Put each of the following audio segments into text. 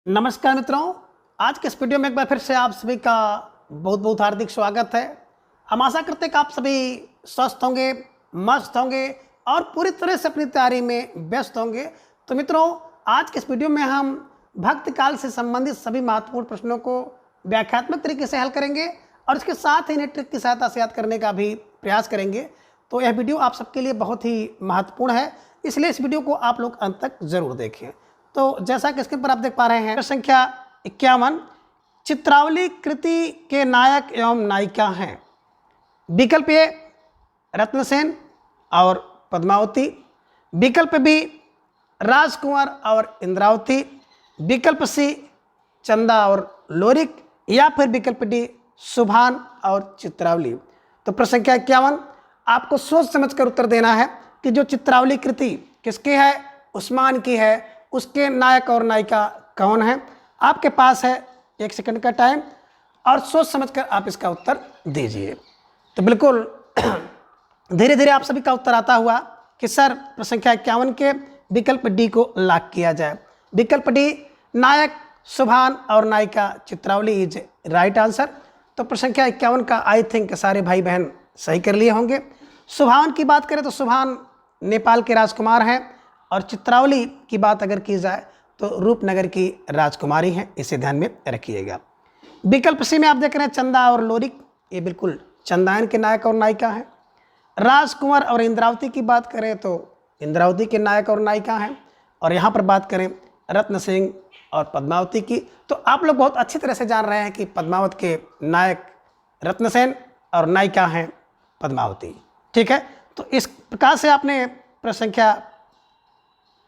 नमस्कार मित्रों, आज के इस वीडियो में एक बार फिर से आप सभी का बहुत बहुत हार्दिक स्वागत है। हम आशा करते हैं कि आप सभी स्वस्थ होंगे, मस्त होंगे और पूरी तरह से अपनी तैयारी में व्यस्त होंगे। तो मित्रों, आज के इस वीडियो में हम भक्ति काल से संबंधित सभी महत्वपूर्ण प्रश्नों को व्याख्यात्मक तरीके से हल करेंगे और इसके साथ ही इन्हें ट्रिक की सहायता से याद करने का भी प्रयास करेंगे। तो यह वीडियो आप सबके लिए बहुत ही महत्वपूर्ण है, इसलिए इस वीडियो को आप लोग अंत तक जरूर देखें। तो जैसा कि स्क्रीन पर आप देख पा रहे हैं, संख्या 51, चित्रावली कृति के नायक एवं नायिका हैं। विकल्प ए रत्नसेन और पद्मावती, विकल्प बी राजकुंवर और इंद्रावती, विकल्प सी चंदा और लोरिक, या फिर विकल्प डी सुभान और चित्रावली। तो प्रश्न संख्या 51 आपको सोच समझकर उत्तर देना है कि जो चित्रावली कृति किसकी है, उस्मान की है, उसके नायक और नायिका कौन है। आपके पास है 1 सेकंड का टाइम और सोच समझकर आप इसका उत्तर दीजिए। तो बिल्कुल धीरे धीरे आप सभी का उत्तर आता हुआ कि सर प्रश्न संख्या 51 के विकल्प डी को लॉक किया जाए। विकल्प डी नायक सुभान और नायिका चित्रावली इज राइट आंसर। तो प्रश्न संख्या 51 का आई थिंक सारे भाई बहन सही कर लिए होंगे। सुभान की बात करें तो सुभान नेपाल के राजकुमार हैं और चित्रावली की बात अगर की जाए तो रूपनगर की राजकुमारी हैं, इसे ध्यान में रखिएगा। विकल्प सी में आप देख रहे हैं चंदा और लोरिक, ये बिल्कुल चंदायन के नायक और नायिका हैं। राजकुंवर और इंद्रावती की बात करें तो इंद्रावती के नायक और नायिका हैं। और यहाँ पर बात करें रत्न सिंह और पद्मावती की, तो आप लोग बहुत अच्छी तरह से जान रहे हैं कि पद्मावत के नायक रत्नसेन और नायिका हैं पद्मावती। ठीक है, तो इस प्रकार से आपने प्रश्न संख्या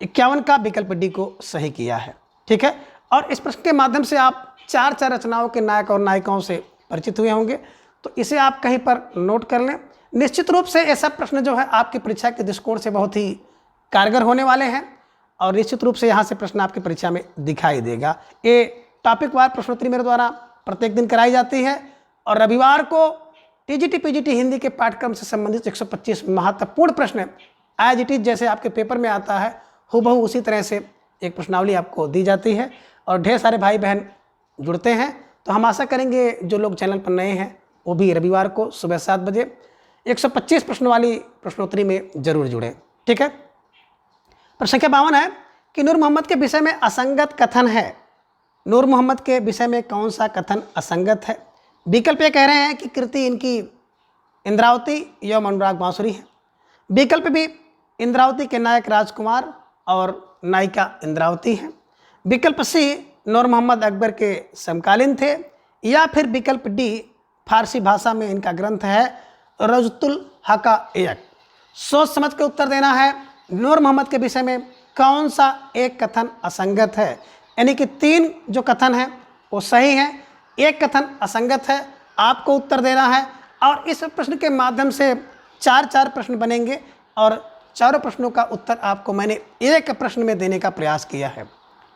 51 का विकल्प डी को सही किया है। ठीक है, और इस प्रश्न के माध्यम से आप चार रचनाओं के नायक और नायिकाओं से परिचित हुए होंगे, तो इसे आप कहीं पर नोट कर लें। निश्चित रूप से ऐसा प्रश्न जो है आपकी परीक्षा के दृष्टिकोण से बहुत ही कारगर होने वाले हैं और निश्चित रूप से यहाँ से प्रश्न आपकी परीक्षा में दिखाई देगा। ये टॉपिक वार प्रश्नोत्तरी मेरे द्वारा प्रत्येक दिन कराई जाती है और रविवार को टीजीटी पीजीटी हिंदी के पाठ्यक्रम से संबंधित 125 महत्वपूर्ण प्रश्न एज इट इज जैसे आपके पेपर में आता है हूबहू उसी तरह से एक प्रश्नावली आपको दी जाती है और ढेर सारे भाई बहन जुड़ते हैं। तो हम आशा करेंगे जो लोग चैनल पर नए हैं वो भी रविवार को सुबह 7 बजे 125 प्रश्न वाली प्रश्नोत्तरी में जरूर जुड़ें। ठीक है, प्रश्न संख्या 52 है कि नूर मोहम्मद के विषय में असंगत कथन है। नूर मोहम्मद के विषय में कौन सा कथन असंगत है। विकल्प ये कह रहे हैं कि कृति इनकी इंद्रावती एवं अनुराग बांसुरी है। विकल्प भी इंद्रावती के नायक राजकुमार और नायिका इंद्रावती हैं। विकल्प सी नूर मोहम्मद अकबर के समकालीन थे, या फिर विकल्प डी फारसी भाषा में इनका ग्रंथ है रजतुल हकायक। सोच समझ के उत्तर देना है। नूर मोहम्मद के विषय में कौन सा एक कथन असंगत है, यानी कि 3 जो कथन हैं वो सही हैं, एक कथन असंगत है। आपको उत्तर देना है और इस प्रश्न के माध्यम से 4 प्रश्न बनेंगे और चारों प्रश्नों का उत्तर आपको मैंने एक प्रश्न में देने का प्रयास किया है।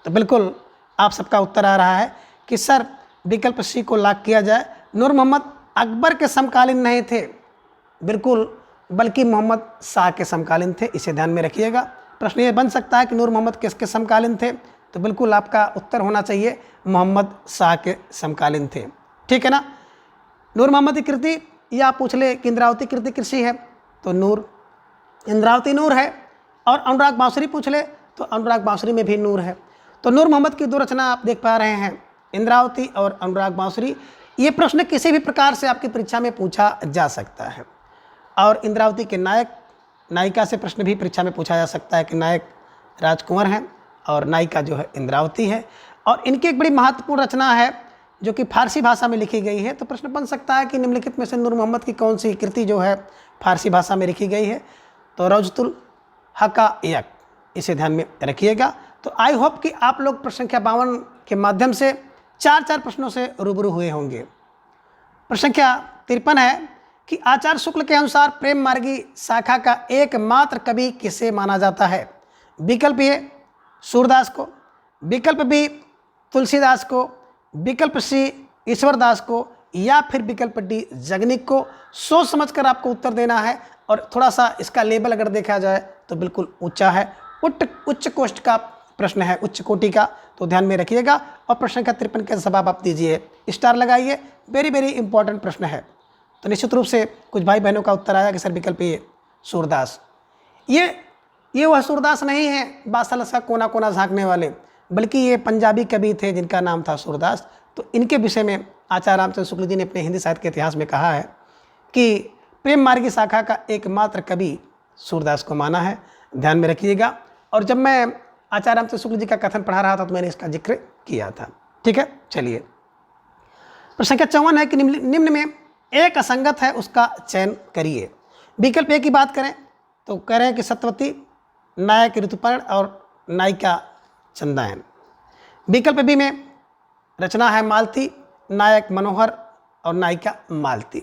तो बिल्कुल आप सबका उत्तर आ रहा है कि सर विकल्प सी को लॉक किया जाए। नूर मोहम्मद अकबर के समकालीन नहीं थे, बिल्कुल, बल्कि मोहम्मद शाह के समकालीन थे, इसे ध्यान में रखिएगा। प्रश्न ये बन सकता है कि नूर मोहम्मद किसके समकालीन थे, तो बिल्कुल आपका उत्तर होना चाहिए मोहम्मद शाह के समकालीन थे। ठीक है ना। नूर मोहम्मद की कृति, या आप पूछ ले कि इंद्रावती कृति किसकी है, तो नूर इंद्रावती नूर है। और अनुराग बांसुरी पूछ ले तो अनुराग बांसुरी में भी नूर है। तो नूर मोहम्मद की 2 रचना आप देख पा रहे हैं, इंद्रावती और अनुराग बांसुरी। ये प्रश्न किसी भी प्रकार से आपकी परीक्षा में पूछा जा सकता है और इंद्रावती के नायक नायिका से प्रश्न भी परीक्षा में पूछा जा सकता है कि नायक राजकुंवर हैं और नायिका जो है इंद्रावती है। और इनकी एक बड़ी महत्वपूर्ण रचना है जो कि फारसी भाषा में लिखी गई है। तो प्रश्न बन सकता है कि निम्नलिखित में से नूर मोहम्मद की कौन सी कृति जो है फारसी भाषा में लिखी गई है, तो रजतुल हकायक, इसे ध्यान में रखिएगा। तो आई होप कि आप लोग प्रश्न संख्या 52 के माध्यम से 4 प्रश्नों से रूबरू हुए होंगे। प्रश्न संख्या 53 है कि आचार्य शुक्ल के अनुसार प्रेम मार्गी शाखा का एकमात्र कवि किसे माना जाता है। विकल्प ए सूरदास को, विकल्प बी तुलसीदास को, विकल्प सी ईश्वरदास को, या फिर विकल्प डी जगनिक को। सोच समझकर आपको उत्तर देना है और थोड़ा सा इसका लेवल अगर देखा जाए तो बिल्कुल ऊंचा है, उच्च कोष्ठ का प्रश्न है उच्च कोटि का, तो ध्यान में रखिएगा। और प्रश्न संख्या 53 का जवाब आप दीजिए, स्टार लगाइए, वेरी वेरी इंपॉर्टेंट प्रश्न है। तो निश्चित रूप से कुछ भाई बहनों का उत्तर आया कि सर विकल्प ए सूरदास। ये वह सूरदास नहीं है बादशाह का कोना कोना झांकने वाले, बल्कि ये पंजाबी कवि थे जिनका नाम था सूरदास। तो इनके विषय में आचार्य रामचंद्र शुक्ल जी ने अपने हिंदी साहित्य के इतिहास में कहा है कि प्रेम मार्गी शाखा का एकमात्र कवि सूरदास को माना है, ध्यान में रखिएगा। और जब मैं आचार्य रामचंद्र शुक्ल जी का कथन पढ़ा रहा था तो मैंने इसका जिक्र किया था। ठीक है, चलिए। प्रश्न संख्या 54 है कि निम्न में एक असंगत है, उसका चयन करिए। विकल्प ए की बात करें तो कह रहे हैं कि सत्यवती, नायक ऋतुपर्ण और नायिका चंदायन। विकल्प बी में रचना है मालती, नायक मनोहर और नायिका मालती।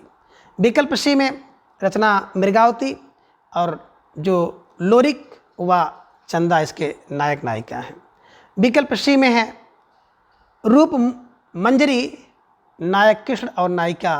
विकल्प सी में रचना मृगावती और जो लोरिक व चंदा इसके नायक नायिका हैं। विकल्प सी में है रूप मंजरी, नायक कृष्ण और नायिका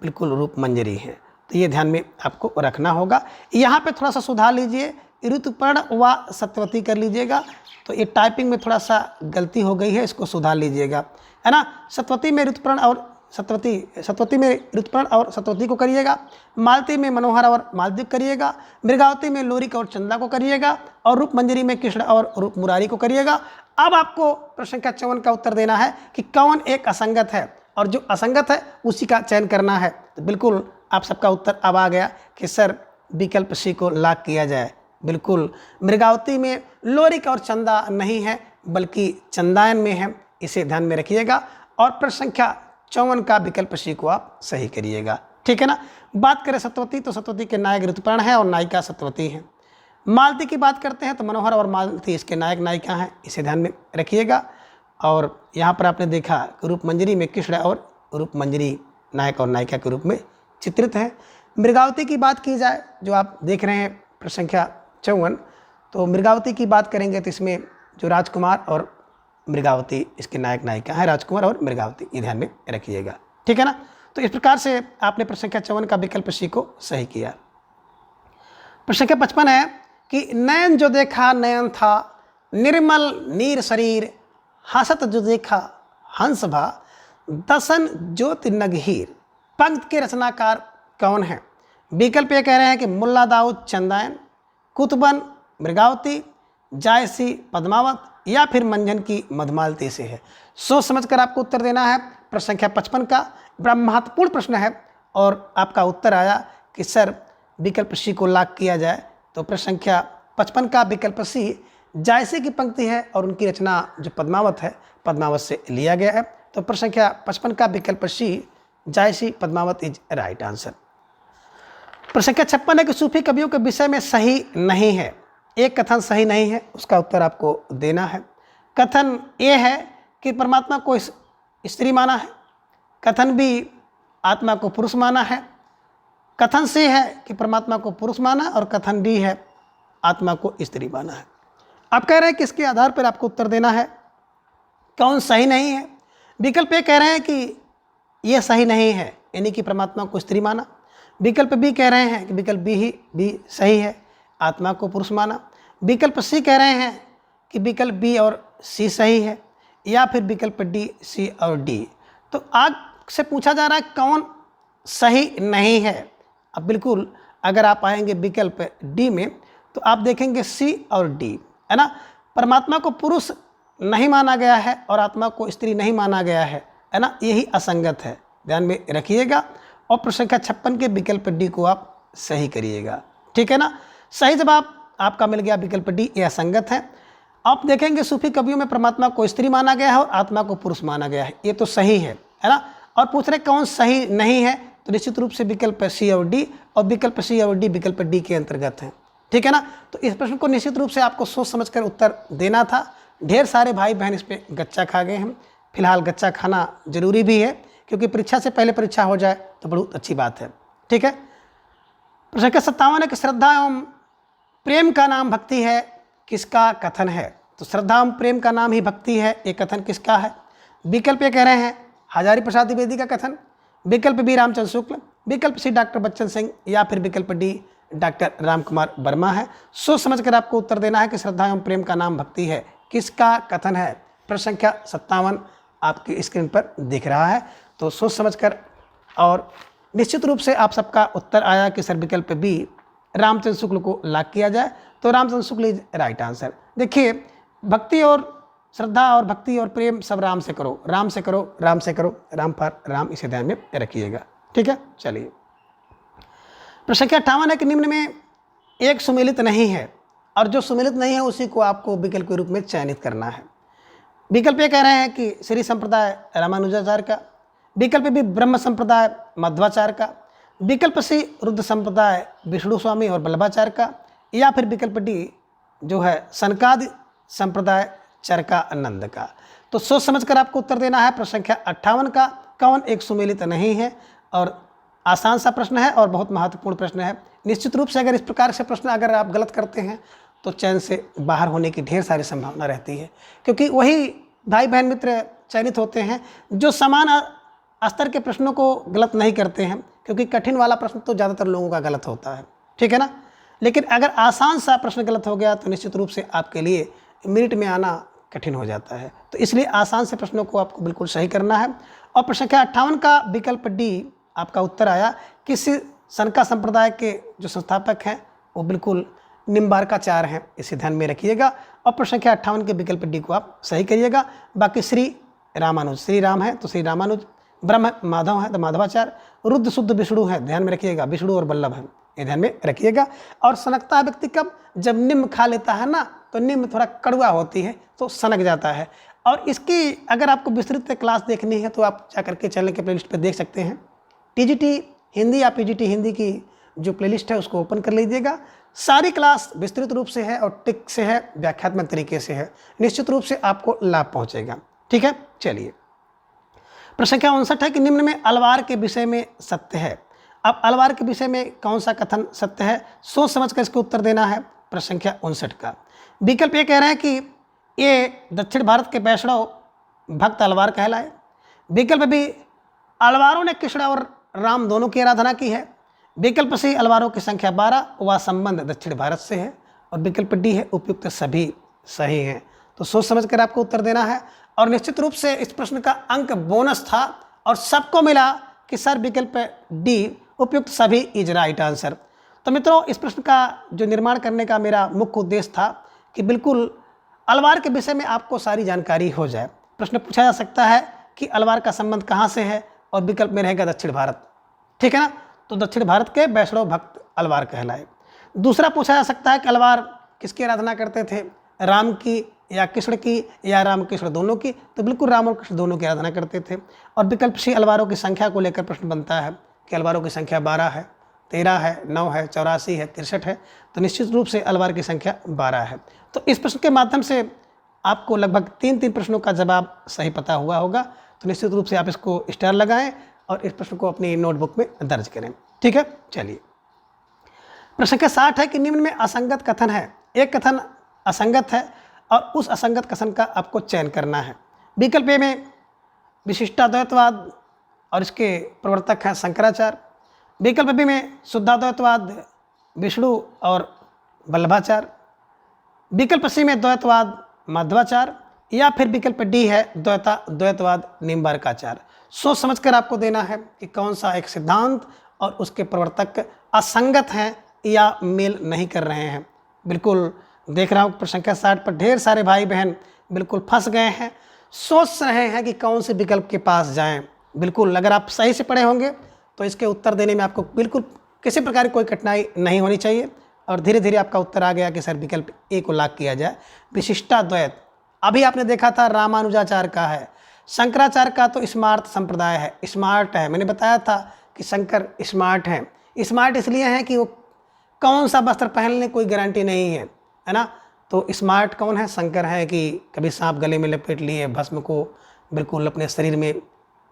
बिल्कुल रूप मंजरी हैं। तो ये ध्यान में आपको रखना होगा। यहाँ पे थोड़ा सा सुधार लीजिए, ऋतुपर्ण व सत्यवती कर लीजिएगा। तो ये टाइपिंग में थोड़ा सा गलती हो गई है, इसको सुधार लीजिएगा, है ना। सत्यवती में ऋतुपर्ण और सत्यवती में ऋतुपर्ण और सत्यवती को करिएगा, मालती में मनोहर और मालती करिएगा, मृगावती में लोरिक और चंदा को करिएगा, और रूप मंजरी में कृष्ण और रूप मुरारी को करिएगा। अब आपको प्रश्न संख्या 54 का उत्तर देना है कि कौन एक असंगत है, और जो असंगत है उसी का चयन करना है। तो बिल्कुल आप सबका उत्तर अब आ गया कि सर विकल्प सी को लॉक किया जाए। बिल्कुल, मृगावती में लोरिक और चंदा नहीं है बल्कि चंदायन में है, इसे ध्यान में रखिएगा। और प्रश्न संख्या 54 का विकल्प सी को आप सही करिएगा, ठीक है ना। बात करें सत्यवती तो सत्यवती के नायक ऋतुपर्ण है और नायिका सत्यवती हैं। मालती की बात करते हैं तो मनोहर और मालती इसके नायक नायिका हैं, इसे ध्यान में रखिएगा। और यहाँ पर आपने देखा कि रूप मंजरी में कृष्ण और रूप मंजरी नायक और नायिका के रूप में चित्रित है। मृगावती की बात की जाए जो आप देख रहे हैं प्रश्न संख्या 54, तो मृगावती की बात करेंगे तो इसमें जो राजकुमार और मृगावती इसके नायक नायिका हैं, राजकुमार और मृगावती, ये ध्यान में रखिएगा, ठीक है ना। तो इस प्रकार से आपने प्रश्न संख्या 54 का विकल्प सी को सही किया। प्रश्न संख्या 55 है कि नयन जो देखा नयन था, निर्मल नीर शरीर, हसत जो देखा हंस भा, दसन ज्योति नगहीर। पंक्ति के रचनाकार कौन है? विकल्प ये कह रहे हैं कि मुल्ला दाऊद चंदायन, कुतुबन मृगावती, जायसी पद्मावत, या फिर मंझन की मधुमालती से है। सोच समझकर आपको उत्तर देना है। प्रश्न संख्या 55 का बड़ा महत्वपूर्ण प्रश्न है और आपका उत्तर आया कि सर विकल्प सी को लॉक किया जाए। तो प्रश्न संख्या 55 का विकल्प सी जायसी की पंक्ति है और उनकी रचना जो पद्मावत है, पद्मावत से लिया गया है। तो प्रश्न संख्या 55 का विकल्प सी जायसी पद्मावत इज राइट आंसर। प्रश्न संख्या 56 है कि सूफी कवियों के विषय में सही नहीं है। एक कथन सही नहीं है, उसका उत्तर आपको देना है। कथन ए है कि परमात्मा को स्त्री माना है, कथन बी आत्मा को पुरुष माना है, कथन सी है कि परमात्मा को पुरुष माना, और कथन डी है आत्मा को स्त्री माना है। आप कह रहे हैं कि इसके आधार पर आपको उत्तर देना है कौन सही नहीं है। विकल्प ए कह रहे हैं कि यह सही नहीं है, यानी कि परमात्मा को स्त्री माना। विकल्प बी कह रहे हैं कि विकल्प बी ही भी सही है, आत्मा को पुरुष माना। विकल्प सी कह रहे हैं कि विकल्प बी और सी सही है, या फिर विकल्प डी, सी और डी। तो आज से पूछा जा रहा है कौन सही नहीं है। अब बिल्कुल अगर आप आएंगे विकल्प डी में तो आप देखेंगे सी और डी, है ना। परमात्मा को पुरुष नहीं माना गया है और आत्मा को स्त्री नहीं माना गया है ना, यही असंगत है, ध्यान में रखिएगा। और प्रश्न संख्या 56 के विकल्प डी को आप सही करिएगा, ठीक है ना। सही जवाब आपका मिल गया विकल्प डी, ये असंगत है। आप देखेंगे सूफी कवियों में परमात्मा को स्त्री माना गया है और आत्मा को पुरुष माना गया है, ये तो सही है ना। और पूछ रहे कौन सही नहीं है, तो निश्चित रूप से विकल्प सी और डी, और विकल्प सी और डी विकल्प डी के अंतर्गत है, ठीक है ना। तो इस प्रश्न को निश्चित रूप से आपको सोच समझकर उत्तर देना था। ढेर सारे भाई बहन इस पर गच्चा खा गए हैं। फिलहाल गच्चा खाना जरूरी भी है, क्योंकि परीक्षा से पहले परीक्षा हो जाए तो बहुत अच्छी बात है, ठीक है। प्रश्न संख्या 57 है कि श्रद्धा एवं प्रेम का नाम भक्ति है, किसका कथन है? तो श्रद्धा एवं प्रेम का नाम ही भक्ति है, ये कथन किसका है? विकल्प ये कह रहे हैं हजारी प्रसाद द्विवेदी का कथन, विकल्प बी रामचंद्र शुक्ल, विकल्प सी डॉक्टर बच्चन सिंह, या फिर विकल्प डी डॉक्टर रामकुमार वर्मा है। सोच समझकर आपको उत्तर देना है कि श्रद्धा एवं प्रेम का नाम भक्ति है, किसका कथन है? प्रश्न संख्या 57 आपकी स्क्रीन पर दिख रहा है। तो सोच समझकर और निश्चित रूप से आप सबका उत्तर आया कि सर विकल्प बी रामचंद्र शुक्ल को लॉक किया जाए। तो Ramchandra Shukla is right answer. देखिए, भक्ति और श्रद्धा और भक्ति और प्रेम सब राम से करो, राम से करो, राम से करो, राम फॉर राम, इसे ध्यान में रखिएगा। ठीक है, चलिए। प्रश्न संख्या 58 है कि निम्न में एक सुमेलित नहीं है और जो सुमेलित नहीं है उसी को आपको विकल्प के रूप में चयनित करना है। विकल्प ये कह रहे हैं कि श्री संप्रदाय रामानुजाचार्य का, विकल्प बी ब्रह्म संप्रदाय मध्वाचार्य का, विकल्प सी रुद्र संप्रदाय विष्णु स्वामी और वल्लभाचार्य का, या फिर विकल्प डी जो है सनकादि संप्रदाय चरकानंद का। तो सोच समझकर आपको उत्तर देना है। प्रश्न संख्या 58 का कौन एक सुमेलित नहीं है, और आसान सा प्रश्न है और बहुत महत्वपूर्ण प्रश्न है। निश्चित रूप से अगर इस प्रकार से प्रश्न अगर आप गलत करते हैं तो चयन से बाहर होने की ढेर सारी संभावना रहती है, क्योंकि वही भाई बहन मित्र चयनित होते हैं जो समान स्तर के प्रश्नों को गलत नहीं करते हैं, क्योंकि कठिन वाला प्रश्न तो ज़्यादातर लोगों का गलत होता है, ठीक है ना। लेकिन अगर आसान सा प्रश्न गलत हो गया तो निश्चित रूप से आपके लिए मिनट में आना कठिन हो जाता है। तो इसलिए आसान से प्रश्नों को आपको बिल्कुल सही करना है। और प्रश्न संख्या 58 का विकल्प डी आपका उत्तर आया। किसी सनका संप्रदाय के जो संस्थापक हैं वो बिल्कुल निम्बारकाचार्य हैं, इसे ध्यान में रखिएगा। और प्रश्न संख्या 58 के विकल्प डी को आप सही करिएगा। बाकी श्री रामानुज, श्री राम है तो श्री रामानुज, ब्रह्म माधव है तो माधवाचार्य, रुद्र शुद्ध विष्णु है, ध्यान में रखिएगा, विष्णु और वल्लभ है, ये ध्यान में रखिएगा। और सनकता व्यक्ति कब? जब निम्न खा लेता है ना, तो निम्न थोड़ा कड़वा होती है तो सनक जाता है। और इसकी अगर आपको विस्तृत क्लास देखनी है तो आप जाकर के चैनल के प्लेलिस्ट पर देख सकते हैं। टीजीटी हिंदी या पीजीटी हिंदी की जो प्लेलिस्ट है उसको ओपन कर लीजिएगा। सारी क्लास विस्तृत रूप से है और टिक से है, व्याख्यात्मक तरीके से है, निश्चित रूप से आपको लाभ पहुंचेगा। ठीक है, चलिए। प्रश्न संख्या 59 है कि निम्न में अलवार के विषय में सत्य है। अब अलवार के विषय में कौन सा कथन सत्य है, सोच समझ कर इसको उत्तर देना है। प्रश्न संख्या 59 का विकल्प ये कह रहे हैं कि ये दक्षिण भारत के वैष्णव भक्त अलवार कहलाए। विकल्प भी अलवारों ने कृष्ण और राम दोनों की आराधना की है। विकल्प सी अलवारों की संख्या 12 व संबंध दक्षिण भारत से है। और विकल्प डी है उपयुक्त सभी सही हैं। तो सोच समझ कर आपको उत्तर देना है। और निश्चित रूप से इस प्रश्न का अंक बोनस था और सबको मिला कि सर विकल्प डी उपयुक्त सभी इज राइट आंसर। तो मित्रों, इस प्रश्न का जो निर्माण करने का मेरा मुख्य उद्देश्य था कि बिल्कुल अलवार के विषय में आपको सारी जानकारी हो जाए। प्रश्न पूछा जा सकता है कि अलवार का संबंध कहाँ से है, और विकल्प में रहेगा दक्षिण भारत, ठीक है ना। तो दक्षिण भारत के वैष्णव भक्त अलवार कहलाए। दूसरा पूछा जा सकता है कि अलवार किसकी आराधना करते थे, राम की या कृष्ण की या राम कृष्ण दोनों की। तो बिल्कुल राम और कृष्ण दोनों की आराधना करते थे। और विकल्प सी अलवारों की संख्या को लेकर प्रश्न बनता है कि अलवारों की संख्या 12 है, 13 है, 9 है, 84 है, 63 है। तो निश्चित रूप से अलवार की संख्या 12 है। तो इस प्रश्न के माध्यम से आपको लगभग 3 प्रश्नों का जवाब सही पता हुआ होगा। तो निश्चित रूप से आप इसको स्टार लगाएं और इस प्रश्न को अपनी नोटबुक में दर्ज करें। ठीक है, चलिए। प्रश्न संख्या 60 है कि निम्न में असंगत कथन है। एक कथन असंगत है और उस असंगत कथन का आपको चयन करना है। विकल्प ए में विशिष्टाद्वैतवाद और इसके प्रवर्तक हैं शंकराचार्य। विकल्प बी में शुद्धाद्वैतवाद विष्णु और वल्लभाचार्य। विकल्प सी में द्वैतवाद मध्वाचार्य, या फिर विकल्प डी है द्वैतवाद निम्बारकाचार्य। सोच समझकर आपको देना है कि कौन सा एक सिद्धांत और उसके प्रवर्तक असंगत हैं या मेल नहीं कर रहे हैं। बिल्कुल देख रहा हूँ प्रश्न संख्या 60 पर ढेर सारे भाई बहन बिल्कुल फंस गए हैं, सोच रहे हैं कि कौन से विकल्प के पास जाएं। बिल्कुल अगर आप सही से पढ़े होंगे तो इसके उत्तर देने में आपको बिल्कुल किसी प्रकार की कोई कठिनाई नहीं होनी चाहिए। और धीरे धीरे आपका उत्तर आ गया कि सर विकल्प ए को लॉक किया जाए। विशिष्टाद्वैत अभी आपने देखा था रामानुजाचार्य का है, शंकराचार्य का तो स्मार्ट संप्रदाय है, स्मार्ट है। मैंने बताया था कि शंकर स्मार्ट हैं। स्मार्ट इसलिए हैं कि वो कौन सा वस्त्र पहनने कोई गारंटी नहीं है ना। तो स्मार्ट कौन है? शंकर है कि कभी सांप गले में लपेट लिए, भस्म को बिल्कुल अपने शरीर में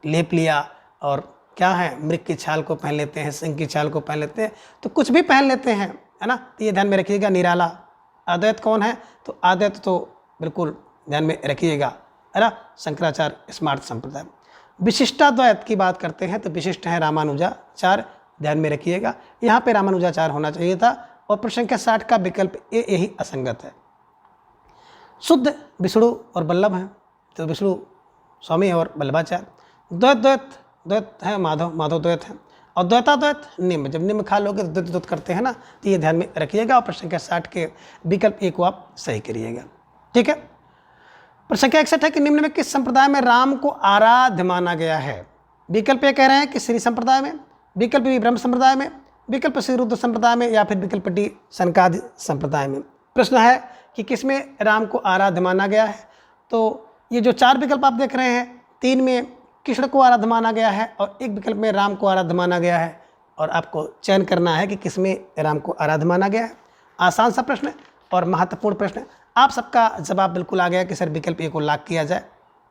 लेप लिया, और क्या है मृग की छाल को पहन लेते हैं, सिंह की छाल को पहन लेते हैं, तो कुछ भी पहन लेते हैं, है ना। तो ये ध्यान में रखिएगा। निराला अद्वैत कौन है? तो अद्वैत तो बिल्कुल ध्यान में रखिएगा, है ना, शंकराचार्य स्मार्ट संप्रदाय। विशिष्टाद्वैत की बात करते हैं तो विशिष्ट है रामानुजाचार्य, ध्यान में रखिएगा। यहाँ पे रामानुजाचार्य होना चाहिए था। और प्रश्न संख्या 60 का विकल्प ए यही असंगत है। शुद्ध विष्णु और वल्लभ हैं, तो विष्णु स्वामी और वल्लभाचार्य। द्वैत द्वैत द्वैत है माधव, माधव द्वैत है। और द्वैताद्वैत निम्न, जब निम्न खा लोगे तो द्वैत द्वैत करते हैं ना, तो ये ध्यान में रखिएगा। और प्रश्न संख्या 60 के विकल्प ए को आप सही करिएगा। ठीक है। प्रश्न संख्या 61 है कि निम्न में किस संप्रदाय में राम को आराध्य माना गया है? विकल्प ए कह रहे हैं कि श्री संप्रदाय में, विकल्प बी ब्रह्म संप्रदाय में, विकल्प सी रुद्र संप्रदाय में, या फिर विकल्प डी सनकादि संप्रदाय में। प्रश्न है कि किसमें राम को आराध्य माना गया है। तो ये जो 4 विकल्प आप देख रहे हैं, 3 में कृष्ण को आराध्य माना गया है और 1 विकल्प में राम को आराध्य माना गया है। और आपको चयन करना है कि किसमें राम को आराध्य माना गया है। आसान सा प्रश्न और महत्वपूर्ण प्रश्न। आप सबका जवाब बिल्कुल आ गया कि सर विकल्प ए को लॉक किया जाए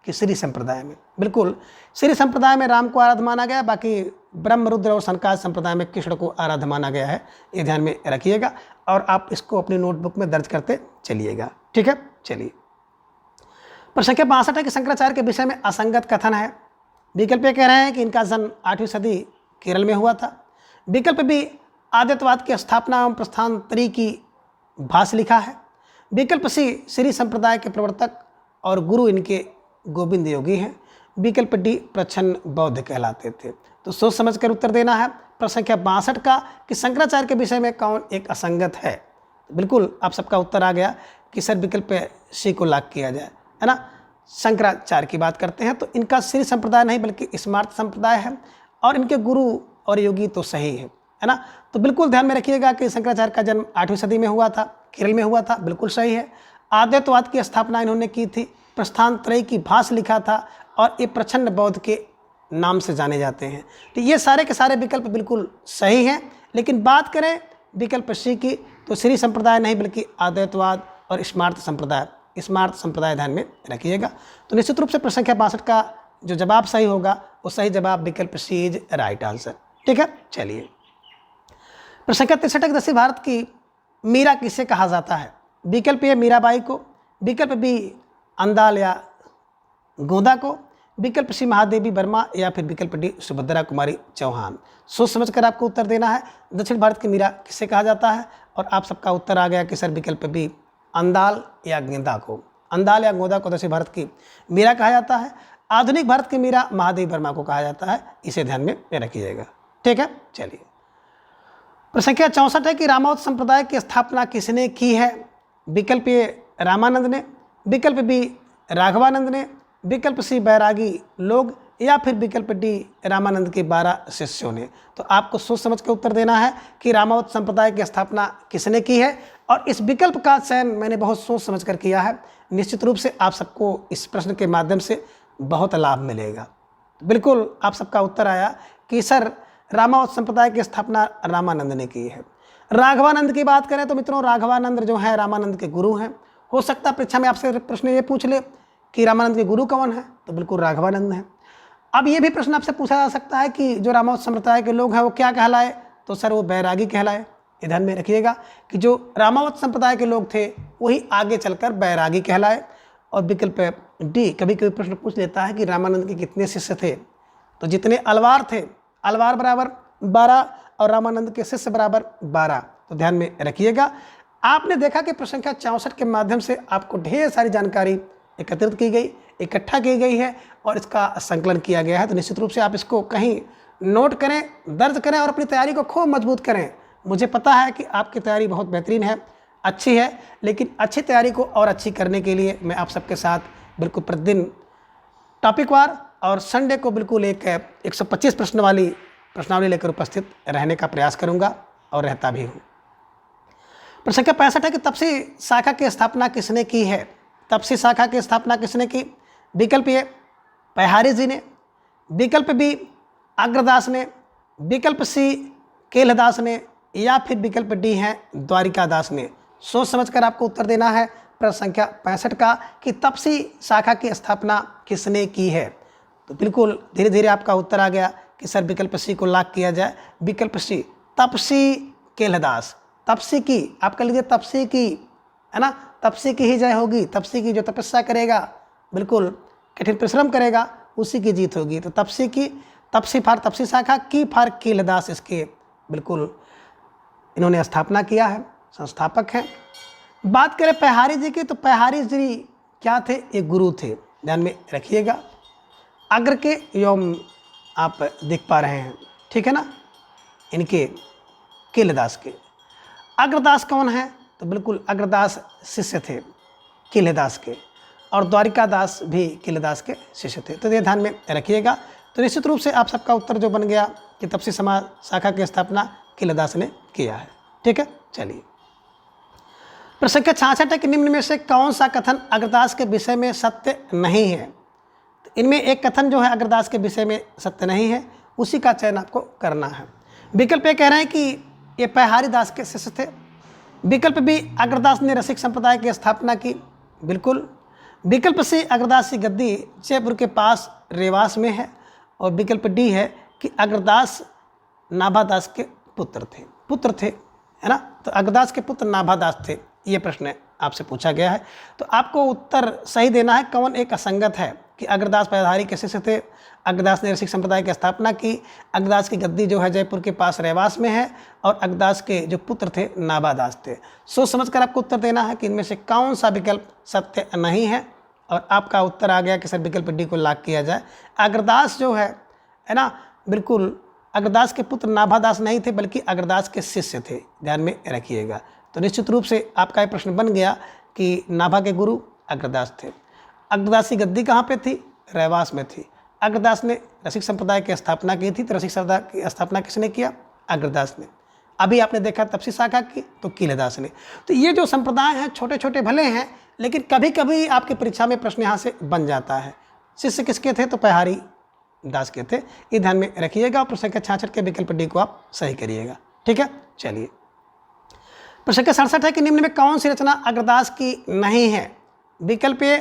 कि श्री संप्रदाय में। बिल्कुल श्री संप्रदाय में राम को आराध्य माना गया, बाकी ब्रह्म रुद्र और सनकाद संप्रदाय में कृष्ण को आराध्य माना गया है। ये ध्यान में रखिएगा और आप इसको अपनी नोटबुक में दर्ज करते चलिएगा। ठीक है, चलिए। प्रश्न संख्या 62 है कि शंकराचार्य के विषय में असंगत कथन है। विकल्प ये कह रहे हैं कि इनका जन्म 8वीं सदी केरल में हुआ था। विकल्प बी आदित्यवाद की स्थापना एवं प्रस्थानत्री की भाष्य लिखा है। विकल्प सी श्री संप्रदाय के प्रवर्तक और गुरु इनके गोविंद योगी हैं। विकल्प डी प्रच्छन्न बौद्ध कहलाते थे। तो सोच समझ कर उत्तर देना है। प्रश्न संख्या 62 का कि शंकराचार्य के विषय में कौन एक असंगत है। बिल्कुल आप सबका उत्तर आ गया कि सर विकल्प सी को लॉक किया जाए, है ना। शंकराचार्य की बात करते हैं तो इनका श्री संप्रदाय नहीं बल्कि स्मार्त संप्रदाय है और इनके गुरु और योगी तो सही है ना। तो बिल्कुल ध्यान में रखिएगा कि शंकराचार्य का जन्म 8वीं सदी में हुआ था, केरल में हुआ था, बिल्कुल सही है। आद्वैतवाद की स्थापना इन्होंने की थी, प्रस्थानत्रयी की भाष्य लिखा था और ये प्रच्छन्न बौद्ध के नाम से जाने जाते हैं। तो ये सारे के सारे विकल्प बिल्कुल सही हैं। लेकिन बात करें विकल्प सी की तो श्री संप्रदाय नहीं बल्कि आद्वैतवाद और स्मार्त संप्रदाय, स्मार्त संप्रदाय ध्यान में रखिएगा। तो निश्चित रूप से प्रश्न संख्या 62 का जो जवाब सही होगा वो सही जवाब विकल्प सी इज राइट आंसर। ठीक है, चलिए। प्रश्न संख्या 63 दक्षिण भारत की मीरा किसे कहा जाता है। विकल्प ए मीराबाई को, विकल्प बी अंदाल या गोदा को, विकल्प सी महादेवी वर्मा, या फिर विकल्प डी सुभद्रा कुमारी चौहान। सोच समझकर आपको उत्तर देना है। दक्षिण भारत की मीरा किसे कहा जाता है और आप सबका उत्तर आ गया कि सर विकल्प बी अंदाल या गेंदा को, अंदाल या गोदा को दक्षिण भारत की मीरा कहा जाता है। आधुनिक भारत की मीरा महादेवी वर्मा को कहा जाता है। इसे ध्यान में रखिएगा। ठीक है, चलिए। प्रश्न संख्या 64 है कि रामावत संप्रदाय की स्थापना किसने की है। विकल्प ए रामानंद ने, विकल्प बी राघवानंद ने, विकल्प सी बैरागी लोग, या फिर विकल्प डी रामानंद के 12 शिष्यों ने। तो आपको सोच समझ के उत्तर देना है कि रामावत संप्रदाय की स्थापना किसने की है। और इस विकल्प का चयन मैंने बहुत सोच समझ कर किया है। निश्चित रूप से आप सबको इस प्रश्न के माध्यम से बहुत लाभ मिलेगा। बिल्कुल आप सबका उत्तर आया कि सर रामावत संप्रदाय की स्थापना रामानंद ने की है। राघवानंद की बात करें तो मित्रों राघवानंद जो है रामानंद के गुरु हैं। हो सकता है परीक्षा में आपसे प्रश्न ये पूछ ले कि रामानंद के गुरु कौन है, तो बिल्कुल राघवानंद है। अब ये भी प्रश्न आपसे पूछा जा सकता है कि जो रामावत संप्रदाय के लोग हैं वो क्या कहलाए, तो सर वो बैरागी कहलाए। ध्यान में रखिएगा कि जो रामावत संप्रदाय के लोग थे वही आगे चलकर बैरागी कहलाए। और विकल्प डी कभी कभी प्रश्न पूछ लेता है कि रामानंद के कितने शिष्य थे, तो जितने अलवार थे, अलवार बराबर 12 और रामानंद के शिष्य बराबर 12। तो ध्यान में रखिएगा। आपने देखा कि प्रश्न संख्या 64 के माध्यम से आपको ढेर सारी जानकारी एकत्रित की गई, इकट्ठा की गई है और इसका संकलन किया गया है। तो निश्चित रूप से आप इसको कहीं नोट करें, दर्ज करें और अपनी तैयारी को खूब मजबूत करें। मुझे पता है कि आपकी तैयारी बहुत बेहतरीन है, अच्छी है, लेकिन अच्छी तैयारी को और अच्छी करने के लिए मैं आप सबके साथ बिल्कुल प्रतिदिन टॉपिक वार और संडे को बिल्कुल एक 125 प्रश्न वाली प्रश्नावली लेकर उपस्थित रहने का प्रयास करूंगा और रहता भी हूँ। प्रश्न संख्या 65 है कि तपसी शाखा की स्थापना किसने की है। तपसी शाखा की स्थापना किसने की। विकल्प ए पैहारी जी ने, विकल्प बी अग्रदास ने, विकल्प सी केलदास ने, या फिर विकल्प डी है द्वारिकादास ने। सोच समझकर आपको उत्तर देना है प्रश्न संख्या 65 का कि तपसी शाखा की स्थापना किसने की है। तो बिल्कुल धीरे धीरे आपका उत्तर आ गया कि सर विकल्प सी को लॉक किया जाए। विकल्प सी तपसी केलदास, तपसी की आप कह लीजिए तपसी की, है ना, तपसी की ही जय होगी। तपसी की जो तपस्या करेगा, बिल्कुल कठिन परिश्रम करेगा, उसी की जीत होगी। तो तपसी की, तपसी फार तपसी शाखा की फार केलदास इसके बिल्कुल इन्होंने स्थापना किया है, संस्थापक हैं। बात करें पैहारी जी की तो पैहारी जी क्या थे? ये गुरु थे, ध्यान में रखिएगा। अग्र के एवं आप देख पा रहे हैं, ठीक है ना, इनके किलदास के। अग्रदास कौन है? तो बिल्कुल अग्रदास शिष्य थे किलदास के, और द्वारिकादास भी किलदास के शिष्य थे। तो ये ध्यान में रखिएगा। तो निश्चित रूप से आप सबका उत्तर जो बन गया कि तपसी समाज शाखा की स्थापना किलदास ने किया है, ठीक है। चलिए, प्रश्न संख्या 66 है कि निम्न में से कौन सा कथन अग्रदास के विषय में सत्य नहीं है? तो इनमें एक कथन जो है अग्रदास के विषय में सत्य नहीं है, उसी का चयन आपको करना है। विकल्प ए कह रहे हैं कि ये पैहारी दास के शिष्य थे। विकल्प बी, अग्रदास ने रसिक संप्रदाय की स्थापना की, बिल्कुल। विकल्प सी, अग्रदास की गद्दी जयपुर के पास रेवास में है। और विकल्प डी है कि अग्रदास नाभादास के पुत्र थे, है ना। तो अग्रदास के पुत्र नाभादास थे, ये प्रश्न आपसे पूछा गया है। तो आपको उत्तर सही देना है, कौन एक असंगत है कि अग्रदास पैधारी के शिष्य थे, अग्रदास ने रसिक संप्रदाय की स्थापना की, अग्रदास की गद्दी जो है जयपुर के पास रेवास में है, और अग्रदास के जो पुत्र थे नाभादास थे। सोच समझकर आपको उत्तर देना है कि इनमें से कौन सा विकल्प सत्य नहीं है। और आपका उत्तर आ गया कि सर विकल्प डी को लॉक किया जाए। अग्रदास जो है ना, बिल्कुल अग्रदास के पुत्र नाभादास नहीं थे, बल्कि अग्रदास के शिष्य थे, ध्यान में रखिएगा। तो निश्चित रूप से आपका ये प्रश्न बन गया कि नाभा के गुरु अग्रदास थे। अग्रदास की गद्दी कहाँ पे थी? रेवास में थी। अग्रदास ने रसिक संप्रदाय की स्थापना की थी, तो रसिक संप्रदाय की स्थापना किसने किया? अग्रदास ने। अभी आपने देखा तपसी शाखा की, तो किलदास ने। तो ये जो संप्रदाय हैं छोटे छोटे भले हैं, लेकिन कभी कभी आपकी परीक्षा में प्रश्न यहाँ से बन जाता है। शिष्य किसके थे? तो पैहारी दास के थे, ये ध्यान में रखिएगा। और प्रश्न संख्या 66 के विकल्प डी को आप सही करिएगा, ठीक है। चलिए, प्रश्न संख्या 67 है कि निम्न में कौन सी रचना अग्रदास की नहीं है? विकल्प ए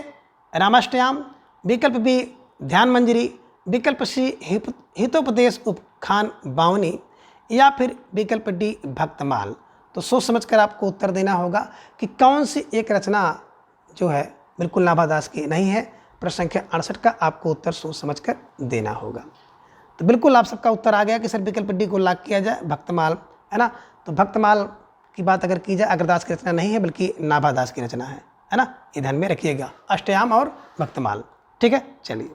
रामाष्टयाम, विकल्प बी ध्यान मंजरी, विकल्प सी हितोपदेश उपखान बावनी, या फिर विकल्प डी भक्तमाल। तो सोच समझकर आपको उत्तर देना होगा कि कौन सी एक रचना जो है बिल्कुल नाभादास की नहीं है। प्रश्न संख्या 68 का आपको उत्तर सोच समझकर देना होगा। तो बिल्कुल आप सबका उत्तर आ गया कि सर विकल्प डी को लॉक किया जाए, भक्तमाल, है ना। तो भक्तमाल की बात अगर की जाए, अग्रदास की रचना नहीं है, बल्कि नाभादास की रचना है ना। ये ध्यान में रखिएगा, अष्टयाम और भक्तमाल, ठीक है। चलिए,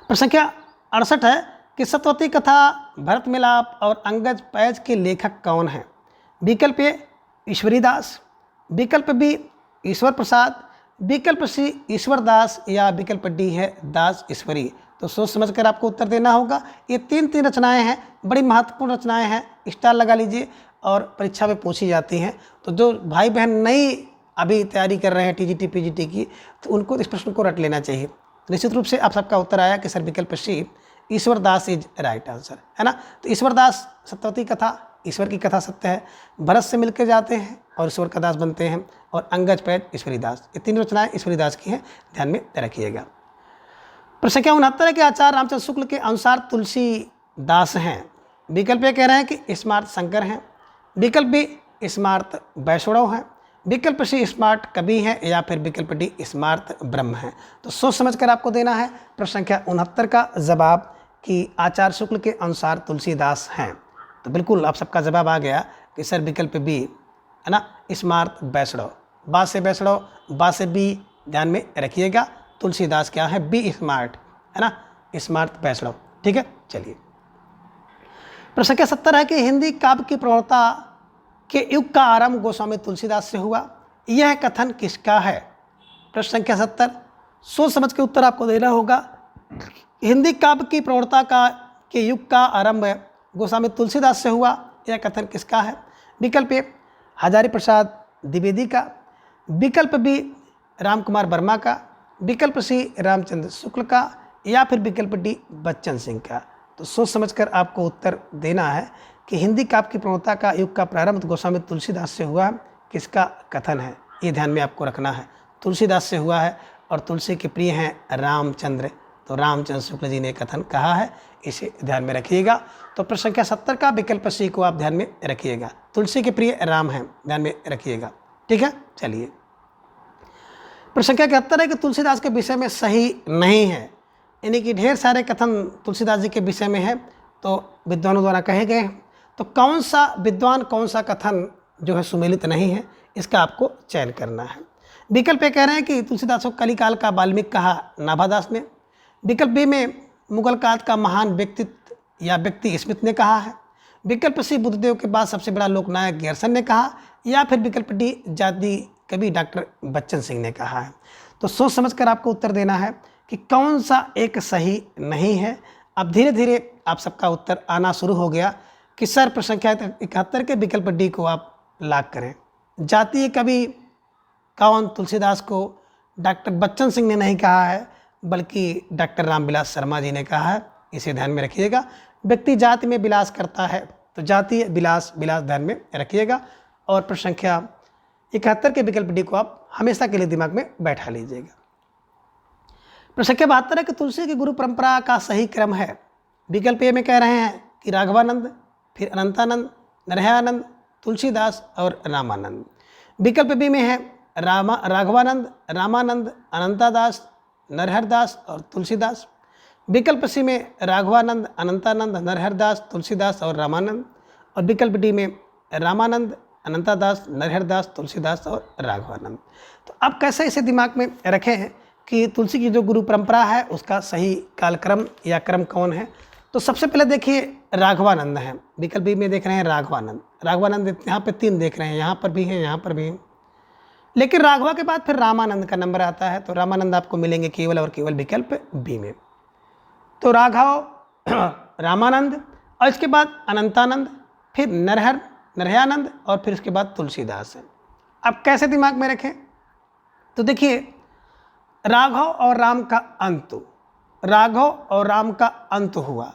प्रश्न संख्या 68 है कि सतवती कथा, भरत मिलाप और अंगज पैज के लेखक कौन हैं? विकल्प ए ईश्वरीदास, विकल्प बी ईश्वर प्रसाद, विकल्प सी ईश्वर दास, या विकल्प डी है दास ईश्वरी। तो सोच समझकर आपको उत्तर देना होगा। ये तीन रचनाएं हैं, बड़ी महत्वपूर्ण रचनाएं हैं, स्टार लगा लीजिए, और परीक्षा में पूछी जाती हैं। तो जो भाई बहन नई अभी तैयारी कर रहे हैं टीजीटी पीजीटी की, तो उनको इस प्रश्न को रट लेना चाहिए। निश्चित रूप से आप सबका उत्तर आया कि सर विकल्प सी ईश्वर दास इज राइट आंसर, है ना। तो ईश्वर दास सत्यवती कथा, ईश्वर की कथा सत्य है, भरत से मिलकर जाते हैं और ईश्वर का दास बनते हैं, और अंगज पैज ईश्वरी दास, ये तीन रचनाएं ईश्वरी दास की हैं, ध्यान में रखिएगा। प्रश्न संख्या 69 है कि आचार्य रामचंद्र शुक्ल के अनुसार तुलसी दास हैं। विकल्प ये कह रहे हैं कि स्मार्ट शंकर हैं, विकल्प बी स्मार्ट वैष्णव हैं, विकल्प सी स्मार्ट कवि हैं, या फिर विकल्प डी स्मार्ट ब्रह्म हैं। तो सोच समझकर आपको देना है प्रश्न संख्या 69 का जवाब कि आचार्य शुक्ल के अनुसार तुलसीदास हैं। तो बिल्कुल आप सबका जवाब आ गया कि सर विकल्प बी, है ना, स्मार्ट वैष्णव। बा से वैष्णव, बा से बी, ध्यान में रखिएगा। तुलसीदास क्या है? बी स्मार्ट, है ना, स्मार्ट वैष्णव, ठीक है। चलिए, प्रश्न संख्या 70 है कि हिंदी काव्य की प्रवणता के युग का आरंभ गोस्वामी तुलसीदास से हुआ, यह कथन किसका है? प्रश्न संख्या 70, सोच समझ के उत्तर आपको देना होगा। हिंदी काव्य की प्रवणता के युग का आरंभ गोस्वामी तुलसीदास से हुआ, यह कथन किसका है? विकल्प ए हजारी प्रसाद द्विवेदी का, विकल्प बी राम कुमार वर्मा का, विकल्प सी रामचंद्र शुक्ल का, या फिर विकल्प डी बच्चन सिंह का। तो सोच समझकर आपको उत्तर देना है कि हिंदी काव्य की प्रवणता का युग का प्रारंभ गोस्वामी तुलसीदास से हुआ, किसका कथन है? ये ध्यान में आपको रखना है। तुलसीदास से हुआ है, और तुलसी के प्रिय हैं रामचंद्र, तो रामचंद्र शुक्ल जी ने कथन कहा है, इसे ध्यान में रखिएगा। तो प्रश्न संख्या 70 का विकल्प सी को आप ध्यान में रखिएगा। तुलसी के प्रिय राम हैं, ध्यान में रखिएगा, ठीक है। चलिए, प्रश्न संख्या 71 है कि तुलसीदास के विषय में सही नहीं है, यानी कि ढेर सारे कथन तुलसीदास जी के विषय में है, तो विद्वानों द्वारा कहे गए हैं। तो कौन सा विद्वान, कौन सा कथन जो है सुमेलित नहीं है, इसका आपको चयन करना है। विकल्प ए कह रहे हैं कि तुलसीदास को कलिकाल का वाल्मीकि कहा नाभादास ने। विकल्प बी में मुगल काल का महान व्यक्तित्व या व्यक्ति स्मिथ ने कहा है। विकल्प सी बुद्धदेव के बाद सबसे बड़ा लोकनायक ग्यरसन ने कहा, या फिर विकल्प डी जाति कवि डॉक्टर बच्चन सिंह ने कहा है। तो सोच समझकर आपको उत्तर देना है कि कौन सा एक सही नहीं है। अब धीरे धीरे आप सबका उत्तर आना शुरू हो गया कि सर प्रश्न संख्या 71 के विकल्प डी को आप लॉक करें। जातीय कवि कौन? तुलसीदास को डॉक्टर बच्चन सिंह ने नहीं कहा है, बल्कि डॉक्टर रामविलास शर्मा जी ने कहा है। इसे ध्यान में रखिएगा। व्यक्ति जाति में विलास करता है, तो जातीय विलास ध्यान में रखिएगा। और प्रश्न संख्या 71 के विकल्प डी को आप हमेशा के लिए दिमाग में बैठा लीजिएगा। प्रश्न संख्या 72 है कि तुलसी की गुरु परंपरा का सही क्रम है। विकल्प ए में कह रहे हैं कि राघवानंद, फिर अनंतानंद, नरहयानंद, तुलसीदास और रामानंद। विकल्प बी में है राघवानंद, रामानंद, अनंतादास, नरहरदास और तुलसीदास। विकल्प सी में राघवानंद, अनंतानंद, नरहरदास, तुलसीदास और रामानंद। और विकल्प डी में रामानंद, अनंतादास, नरहरदास, तुलसीदास और राघवानंद। तो अब कैसे इसे दिमाग में रखें हैं कि तुलसी की जो गुरु परंपरा है उसका सही कालक्रम या क्रम कौन है। तो सबसे पहले देखिए राघवानंद है। विकल्प बी में देख रहे हैं राघवानंद। राघवानंद यहाँ पे 3 देख रहे हैं, यहाँ पर भी हैं, यहाँ पर भी हैं। लेकिन राघवा के बाद फिर रामानंद का नंबर आता है, तो रामानंद आपको मिलेंगे केवल और केवल विकल्प बी में। तो राघव रामानंद और इसके बाद अनंतानंद, फिर नरहयानंद और फिर उसके बाद तुलसीदास है। अब कैसे दिमाग में रखें? तो देखिए राघव और राम का अंत, राघव और राम का अंत हुआ,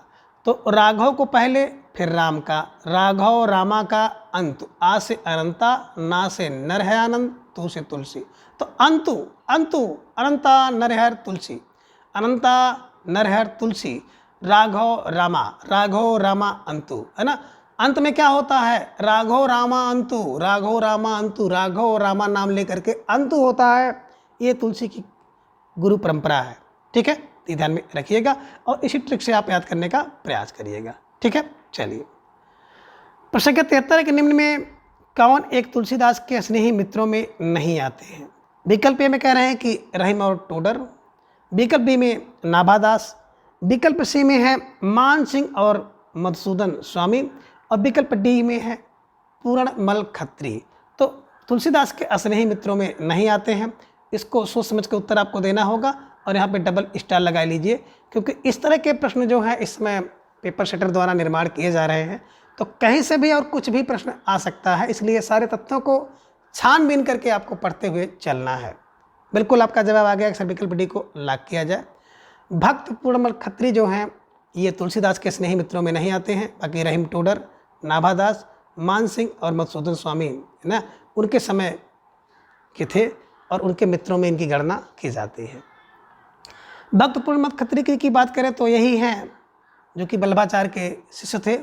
तो राघव को पहले फिर राम का, राघव रामा का अंत, आ से अनंता, ना से नरहयानंद, तू से तुलसी। तो अंतु अंतु अनंता नरहर तुलसी, अनंता नरहर तुलसी, राघव रामा अंतु, है ना। अंत में क्या होता है? राघव रामा अंतु, राघव रामा अंतु, राघव रामा नाम लेकर के अंतु होता है। ये तुलसी की गुरु परंपरा है, ठीक है। ये ध्यान में रखिएगा और इसी ट्रिक से आप याद करने का प्रयास करिएगा, ठीक है। चलिए प्रश्न संख्या 73 के निम्न में कौन एक तुलसीदास के स्नेही मित्रों में नहीं आते हैं। विकल्प ए में कह रहे हैं कि रहीम और टोडर, विकल्प बी में नाभादास, विकल्प सी में है मान सिंह और मधुसूदन स्वामी और विकल्प डी में है पूर्णमल खत्री। तो तुलसीदास के स्नेही मित्रों में नहीं आते हैं। इसको सोच समझ के उत्तर आपको देना होगा और यहाँ पे डबल स्टार लगा लीजिए, क्योंकि इस तरह के प्रश्न जो हैं इसमें पेपर सेटर द्वारा निर्माण किए जा रहे हैं, तो कहीं से भी और कुछ भी प्रश्न आ सकता है। इसलिए सारे तथ्यों को छानबीन करके आपको पढ़ते हुए चलना है। बिल्कुल आपका जवाब आ गया कि सर विकल्प डी को लॉक किया जाए। भक्त पूर्णमल खत्री जो हैं ये तुलसीदास के स्नेही मित्रों में नहीं आते हैं। बाकी रहीम टोडर, नाभादास, मान सिंह और मधुसूदन स्वामी है ना, उनके समय के थे और उनके मित्रों में इनकी गणना की जाती है। भक्त पूर्णमल खत्री की बात करें तो यही हैं जो कि वल्लभाचार्य के शिष्य थे,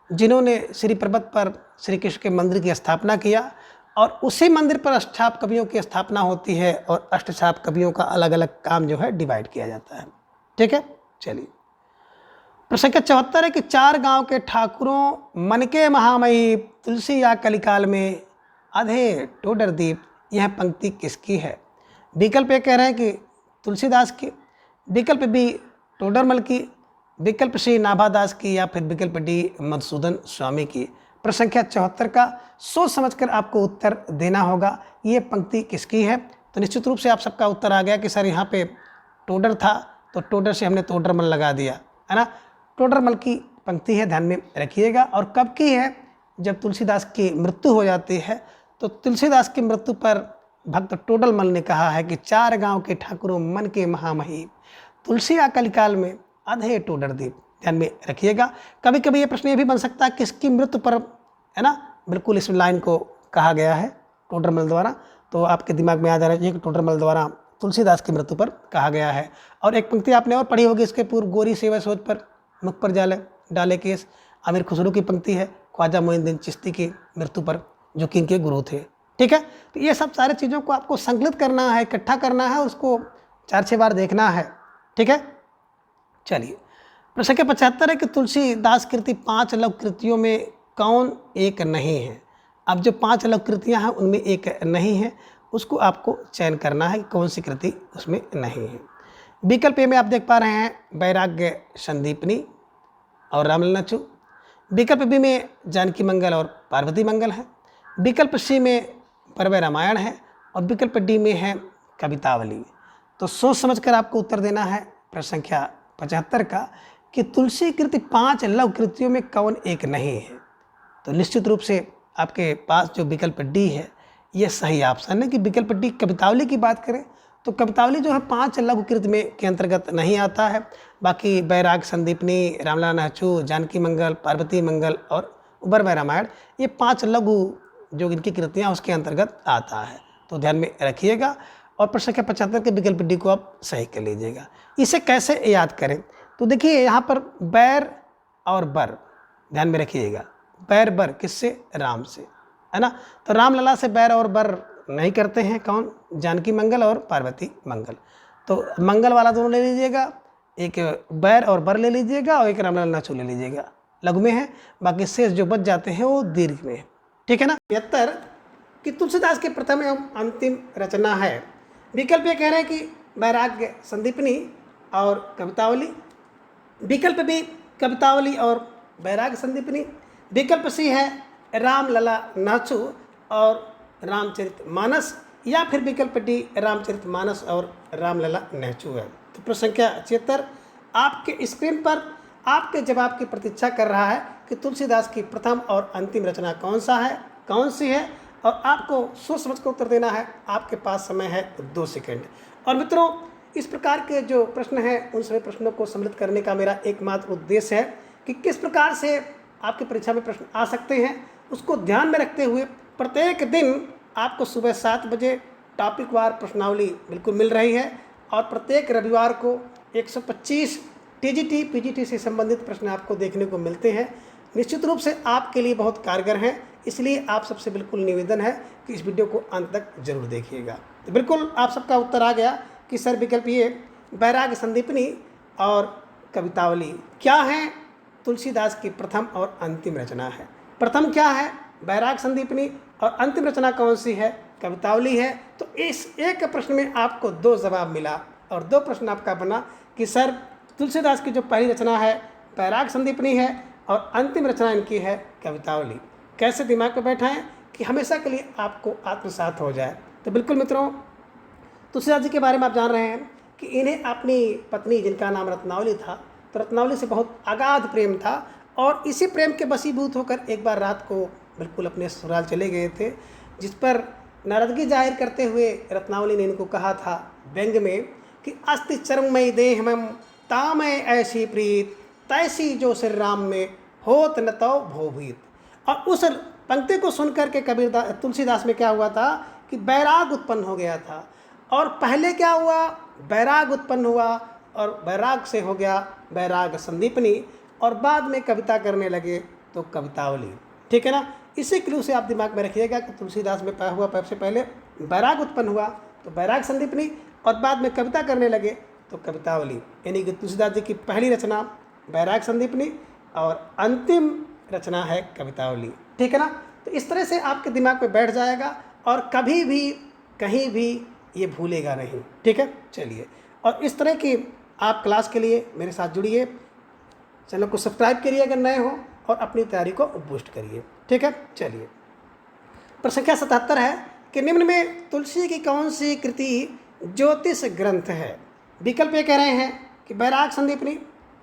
जिन्होंने श्री पर्वत पर श्री कृष्ण के मंदिर की स्थापना किया और उसी मंदिर पर अष्टछाप कवियों की स्थापना होती है और अष्टछाप कवियों का अलग अलग काम जो है डिवाइड किया जाता है, ठीक है। चलिए प्रश्न संख्या 74 है कि 4 गांव के ठाकुरों मन के महामयी तुलसी या कलिकाल में आधे टोडर दीप, यह पंक्ति किसकी है। विकल्प ए कह रहे हैं कि तुलसीदास की, विकल्प बी टोडरमल की, विकल्प सी नाभादास की या फिर विकल्प डी मधुसूदन स्वामी की। प्रश्न संख्या 74 का सोच समझकर आपको उत्तर देना होगा, ये पंक्ति किसकी है। तो निश्चित रूप से आप सबका उत्तर आ गया कि सर यहाँ पे टोडर था तो टोडर से हमने टोडरमल लगा दिया, है ना। टोडरमल की पंक्ति है, ध्यान में रखिएगा। और कब की है? जब तुलसीदास की मृत्यु हो जाती है। तो तुलसीदास की मृत्यु पर भक्त टोडरमल ने कहा है कि 4 गांव के ठाकुरों मन के महामही तुलसी या कलिकाल में आधे टोडर दीप, ध्यान में रखिएगा। कभी कभी ये प्रश्न ये भी बन सकता है किसकी मृत्यु पर, है ना। बिल्कुल इस लाइन को कहा गया है टोडरमल द्वारा, तो आपके दिमाग में आ जाना चाहिए कि टोडरमल द्वारा तुलसीदास की मृत्यु पर कहा गया है। और एक पंक्ति आपने और पढ़ी होगी इसके पूर्व, गोरी सेवा सोच पर मुख पर डाले केस, आमिर खुसरो की पंक्ति है ख्वाजा मोइनुद्दीन चिश्ती की मृत्यु पर, जो कि इनके गुरु थे, ठीक है। तो ये सब सारी चीज़ों को आपको संकलित करना है, इकट्ठा करना है, उसको 4-6 बार देखना है, ठीक है। चलिए प्रश्न के 75 है कि तुलसीदास कृति 5 लघु कृतियों में कौन एक नहीं है। अब जो 5 लघु कृतियाँ हैं उनमें एक नहीं है, उसको आपको चयन करना है कि कौन सी कृति उसमें नहीं है। विकल्प ए में आप देख पा रहे हैं वैराग्य संदीपनी और रामलला चू। विकल्प बी में जानकी मंगल और पार्वती मंगल है। विकल्प सी में परवय रामायण है और विकल्प डी में है कवितावली। तो सोच समझकर आपको उत्तर देना है प्रश्न संख्या 75 का कि तुलसी कृति 5 लघु कृतियों में कौन एक नहीं है। तो निश्चित रूप से आपके पास जो विकल्प डी है ये सही ऑप्शन है कि विकल्प डी कवितावली की बात करें तो कवितावली जो है 5 लघु कृति में के अंतर्गत नहीं आता है। बाकी बैराग संदीपनी, रामलाल नाचू, जानकी मंगल, पार्वती मंगल और परवय रामायण ये 5 लघु जो इनकी कृतियाँ उसके अंतर्गत आता है। तो ध्यान में रखिएगा और प्रश्न संख्या 75 के विकल्प डी को आप सही कर लीजिएगा। इसे कैसे याद करें तो देखिए यहाँ पर बैर और बर ध्यान में रखिएगा। बैर बर किससे? राम से, है ना। तो रामलला से बैर और बर नहीं करते हैं कौन? जानकी मंगल और पार्वती मंगल। तो मंगल वाला दोनों ले लीजिएगा, एक बैर और बर ले लीजिएगा और एक रामलला नाचू ले लीजिएगा, लघु में है। बाकी शेष जो बच जाते हैं वो दीर्घ में है, ठीक है ना। 75 कि तुलसीदास की प्रथम एवं अंतिम रचना है। विकल्प ये कह रहे हैं कि वैराग्य संदीपनी और कवितावली। विकल्प बी कवितावली और वैराग्य संदीपनी। विकल्प सी है रामलला नाचू और रामचरितमानस या फिर विकल्प डी रामचरितमानस और रामलला नाचू है। तो प्रश्न संख्या 76 आपके स्क्रीन पर आपके जवाब की प्रतीक्षा कर रहा है कि तुलसीदास की प्रथम और अंतिम रचना कौन सी है और आपको सोच समझ कर उत्तर देना है। आपके पास समय है 2 सेकंड। और मित्रों इस प्रकार के जो प्रश्न हैं उन सभी प्रश्नों को सम्मिलित करने का मेरा एकमात्र उद्देश्य है कि किस प्रकार से आपकी परीक्षा में प्रश्न आ सकते हैं उसको ध्यान में रखते हुए प्रत्येक दिन आपको सुबह 7 बजे टॉपिक वार प्रश्नावली बिल्कुल मिल रही है और प्रत्येक रविवार को 125 टीजीटी पीजीटी से संबंधित प्रश्न आपको देखने को मिलते हैं। निश्चित रूप से आपके लिए बहुत कारगर हैं, इसलिए आप सबसे बिल्कुल निवेदन है कि इस वीडियो को अंत तक जरूर देखिएगा। तो बिल्कुल आप सबका उत्तर आ गया कि सर विकल्प ये वैराग्य संदीपनी और कवितावली क्या है तुलसीदास की प्रथम और अंतिम रचना है। प्रथम क्या है? वैराग्य संदीपनी और अंतिम रचना कौन सी है? कवितावली है। तो इस एक प्रश्न में आपको 2 जवाब मिला और 2 प्रश्न आपका बना कि सर तुलसीदास की जो पहली रचना है वैराग्य संदीपनी है और अंतिम रचना इनकी है कवितावली। कैसे दिमाग में बैठाएं कि हमेशा के लिए आपको आत्मसात हो जाए। तो बिल्कुल मित्रों तुलसीदास जी के बारे में आप जान रहे हैं कि इन्हें अपनी पत्नी जिनका नाम रत्नावली था तो रत्नावली से बहुत अगाध प्रेम था और इसी प्रेम के वशीभूत होकर एक बार रात को बिल्कुल अपने ससुराल चले गए थे, जिस पर नाराजगी जाहिर करते हुए रत्नावली ने इनको कहा था व्यंग में कि अस्ति चरममयी देहमम तामय ऐसी प्रीत तैसी जो श्री राम में होत न तो भोभीत। और उस पंक्ति को सुनकर के तुलसीदास में क्या हुआ था कि वैराग उत्पन्न हो गया था। और पहले क्या हुआ? वैराग उत्पन्न हुआ और वैराग से हो गया वैराग संदीपनी और बाद में कविता करने लगे तो कवितावली, ठीक है ना। इसी क्लू से आप दिमाग में रखिएगा कि तुलसीदास में हुआ सबसे पहले वैराग उत्पन्न हुआ तो वैराग संदीपनी और बाद में कविता करने लगे तो कवितावली, यानी कि तुलसीदास जी की पहली रचना वैराग संदीपनी और अंतिम रचना है कवितावली, ठीक है ना। तो इस तरह से आपके दिमाग में बैठ जाएगा और कभी भी कहीं भी ये भूलेगा नहीं, ठीक है। चलिए, और इस तरह की आप क्लास के लिए मेरे साथ जुड़िए, चैनल को सब्सक्राइब करिए अगर नए हो और अपनी तैयारी को बूस्ट करिए, ठीक है। चलिए, प्रश्न संख्या 77 है कि निम्न में तुलसी की कौन सी कृति ज्योतिष ग्रंथ है। विकल्प ये कह रहे हैं कि वैराग संदीपनी,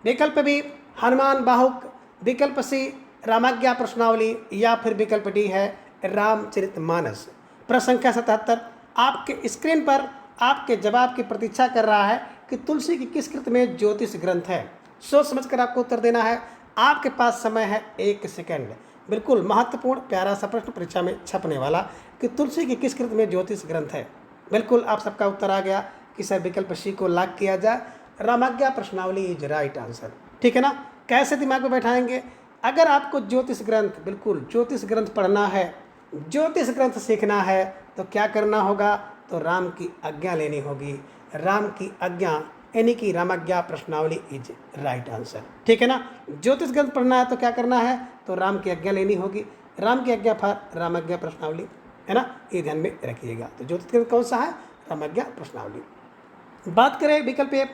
विकल्प बी हनुमान बाहुक, विकल्प सी रामाज्ञा प्रश्नावली या फिर विकल्प डी है रामचरितमानस। प्रश्न संख्या 77 आपके स्क्रीन पर आपके जवाब की प्रतीक्षा कर रहा है कि तुलसी की किस कृति में ज्योतिष ग्रंथ है। सोच समझकर आपको उत्तर देना है। आपके पास समय है 1 सेकंड। बिल्कुल महत्वपूर्ण प्यारा सा प्रश्न परीक्षा में छपने वाला कि तुलसी की किस कृति में ज्योतिष ग्रंथ है। बिल्कुल आप सबका उत्तर आ गया कि सर विकल्प सी को लॉक किया जाए, रामाज्ञा प्रश्नावली इज राइट आंसर, ठीक है ना। कैसे दिमाग में बैठाएंगे? अगर आपको ज्योतिष ग्रंथ, बिल्कुल ज्योतिष ग्रंथ पढ़ना है, ज्योतिष ग्रंथ सीखना है तो क्या करना होगा? तो राम की आज्ञा लेनी होगी। राम की आज्ञा यानी कि रामाज्ञा प्रश्नावली इज राइट आंसर, ठीक है ना। ज्योतिष ग्रंथ पढ़ना है तो क्या करना है? तो राम की आज्ञा लेनी होगी। राम की आज्ञा फॉर रामाज्ञा प्रश्नावली, है ना, ये ध्यान में रखिएगा। तो ज्योतिष ग्रंथ कौन सा है? रामाज्ञा प्रश्नावली। बात करें विकल्प ए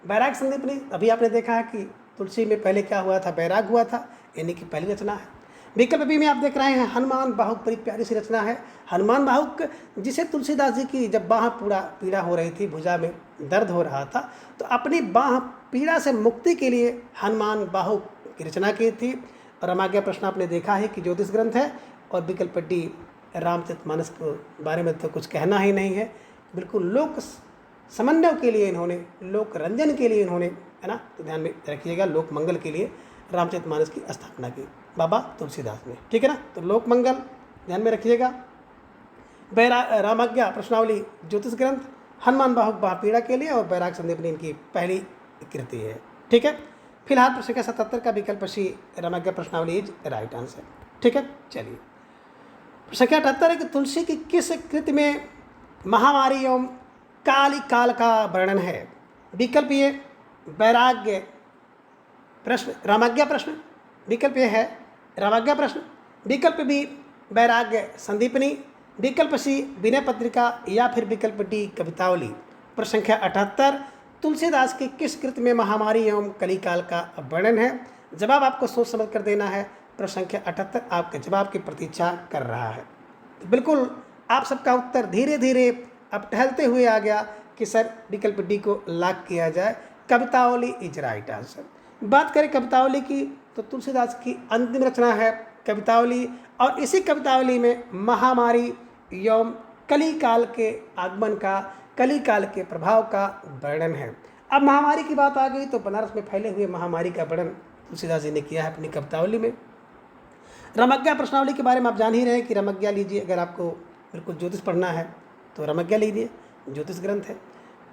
बैराग संदीपनी, अभी आपने देखा है कि तुलसी में पहले क्या हुआ था? बैराग हुआ था, यानी कि पहली रचना है। विकल्प बी में आप देख रहे हैं हनुमान बाहुक, बड़ी प्यारी सी रचना है। हनुमान बाहुक जिसे तुलसीदास जी की जब बाह पीड़ा हो रही थी, भुजा में दर्द हो रहा था, तो अपनी बाह पीड़ा से मुक्ति के लिए हनुमान बाहुक की रचना की थी। और रामाज्ञा प्रश्न आपने देखा है कि ज्योतिष ग्रंथ है। और विकल्प डी रामचरितमानस के बारे में तो कुछ कहना ही नहीं है, बिल्कुल लोक समन्वय के लिए इन्होंने, लोक रंजन के लिए इन्होंने, है ना, तो ध्यान में रखिएगा, लोक मंगल के लिए रामचरितमानस की स्थापना की बाबा तुलसीदास ने, ठीक है ना। तो लोक मंगल ध्यान में रखिएगा। रामाज्ञा प्रश्नावली ज्योतिष ग्रंथ, हनुमान बाहुक बाह पीड़ा के लिए, और बैराग संदीपनी इनकी पहली कृति है, ठीक है। फिलहाल प्रश्न संख्या 77 का विकल्प सी रामाज्ञा प्रश्नावली इज राइट आंसर, ठीक है। चलिए प्रश्न संख्या 78 है कि तुलसी की किस कृति में महामारी एवं काली काल का वर्णन है? विकल्प ए वैराग्य प्रश्न रामाज्ञा प्रश्न, विकल्प ए है रामाज्ञा प्रश्न, विकल्प बी वैराग्य संदीपनी, विकल्प सी विनय पत्रिका, या फिर विकल्प डी कवितावली। प्रश्न संख्या 78 तुलसीदास की किस कृति में महामारी एवं कलिकाल का वर्णन है? जवाब आपको सोच समझ कर देना है। प्रश्न संख्या 78 आपके जवाब की प्रतीक्षा कर रहा है। तो बिल्कुल आप सबका उत्तर धीरे धीरे अब टहलते हुए आ गया कि सर विकल्प डी को लॉक किया जाए, कवितावली इज राइट आंसर। बात करें कवितावली की, तो तुलसीदास की अंतिम रचना है कवितावली, और इसी कवितावली में महामारी एवं कलिकाल के आगमन का, कलिकाल के प्रभाव का वर्णन है। अब महामारी की बात आ गई तो बनारस में फैले हुए महामारी का वर्णन तुलसीदास जी ने किया है अपनी कवितावली में। रामाज्ञा प्रश्नावली के बारे में आप जान ही रहे हैं कि रामाज्ञा लीजिए, अगर आपको बिल्कुल ज्योतिष पढ़ना है तो रामाज्ञा लीजिए, ज्योतिष ग्रंथ है।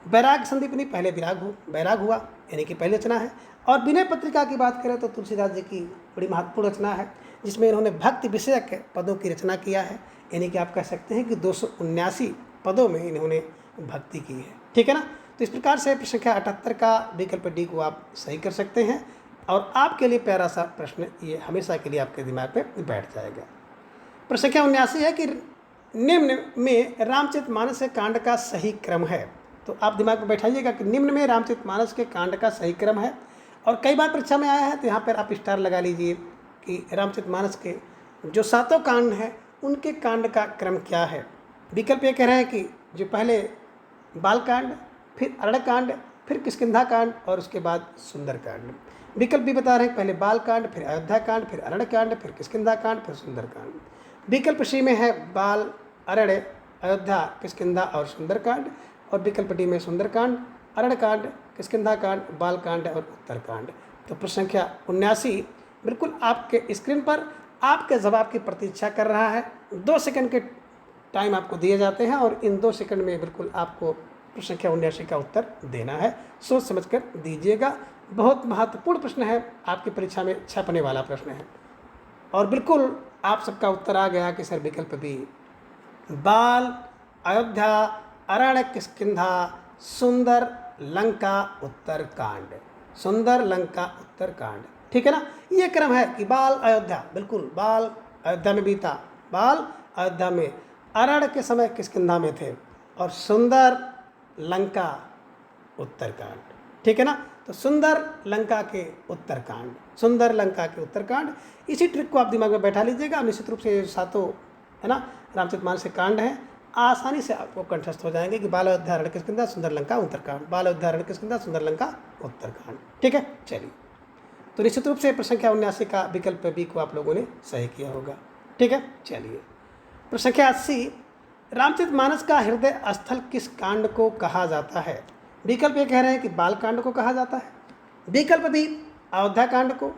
बैराग संदीपनी पहले बैराग हुआ, यानी कि पहली रचना है। और विनय पत्रिका की बात करें तो तुलसीदास जी की बड़ी महत्वपूर्ण रचना है, जिसमें इन्होंने भक्ति विषयक पदों की रचना किया है, यानी कि आप कह सकते हैं कि 279 पदों में इन्होंने भक्ति की है, ठीक है ना। तो इस प्रकार से प्रश्न संख्या 78 का विकल्प डी को आप सही कर सकते हैं, और आपके लिए प्यारा सा प्रश्न ये हमेशा के लिए आपके दिमाग पे बैठ जाएगा। प्रश्न संख्या 79 है कि निम्न में रामचरितमानस के कांड का सही क्रम है। तो आप दिमाग में बैठाइएगा कि निम्न में रामचरितमानस के कांड का सही क्रम है, और कई बार परीक्षा में आया है, तो यहाँ पर आप स्टार लगा लीजिए कि रामचरितमानस के जो 7 कांड हैं उनके कांड का क्रम क्या है। विकल्प ये कह रहे हैं कि जो पहले बालकांड, फिर अरण्यकांड, फिर किष्किंधा और उसके बाद सुंदरकांड। विकल्प भी बता रहे हैं पहले बालकांड, फिर अयोध्याकांड, फिर अरण्यकांड, फिर किष्किंधा, फिर सुंदरकांड। विकल्प सी में है बाल, अरण्य, अयोध्या, किष्किंधा और सुंदरकांड, और विकल्प डी में सुंदरकांड, अरण्यकांड, किष्किंधाकांड, बालकांड और उत्तरकांड। तो प्रश्न संख्या 79 बिल्कुल आपके स्क्रीन पर आपके जवाब की प्रतीक्षा कर रहा है। 2 सेकंड के टाइम आपको दिए जाते हैं, और इन 2 सेकंड में बिल्कुल आपको प्रश्न संख्या 79 का उत्तर देना है। सोच समझकर दीजिएगा, बहुत महत्वपूर्ण प्रश्न है, आपकी परीक्षा में छपने वाला प्रश्न है। और बिल्कुल आप सबका उत्तर आ गया कि सर विकल्प बी बाल, अयोध्या, अरण्य, किष्किंधा, सुंदर लंका उत्तरकांड, सुंदर लंका उत्तरकांड, ठीक है ना। ये क्रम है कि बाल अयोध्या, बिल्कुल बाल अयोध्या में बीता, बाल अयोध्या में, अरण्य के समय किष्किंधा में थे, और सुंदर लंका उत्तरकांड, ठीक है ना। तो सुंदर लंका के उत्तरकांड, सुंदर लंका के उत्तरकांड, इसी ट्रिक को आप दिमाग में बैठा लीजिएगा। निश्चित रूप से ये 7 है ना रामचरितमानस के कांड हैं, आसानी से आपको कंठस्थ हो जाएंगे कि बाल अयोध्या, अरण्य, किष्किंधा, सुंदर लंका उत्तरकांड, बाल अयोध्या, अरण्य, किष्किंधा, सुंदर लंका उत्तरकांड, ठीक है। चलिए, तो निश्चित रूप से प्रश्न संख्या 79 का विकल्प बी को आप लोगों ने सही किया होगा, ठीक है। चलिए, प्रश्न संख्या 80 रामचरितमानस का हृदय स्थल किस कांड को कहा जाता है? विकल्प ये कह रहे हैं कि बाल कांड को कहा जाता है, विकल्प बी अयोध्या कांड को,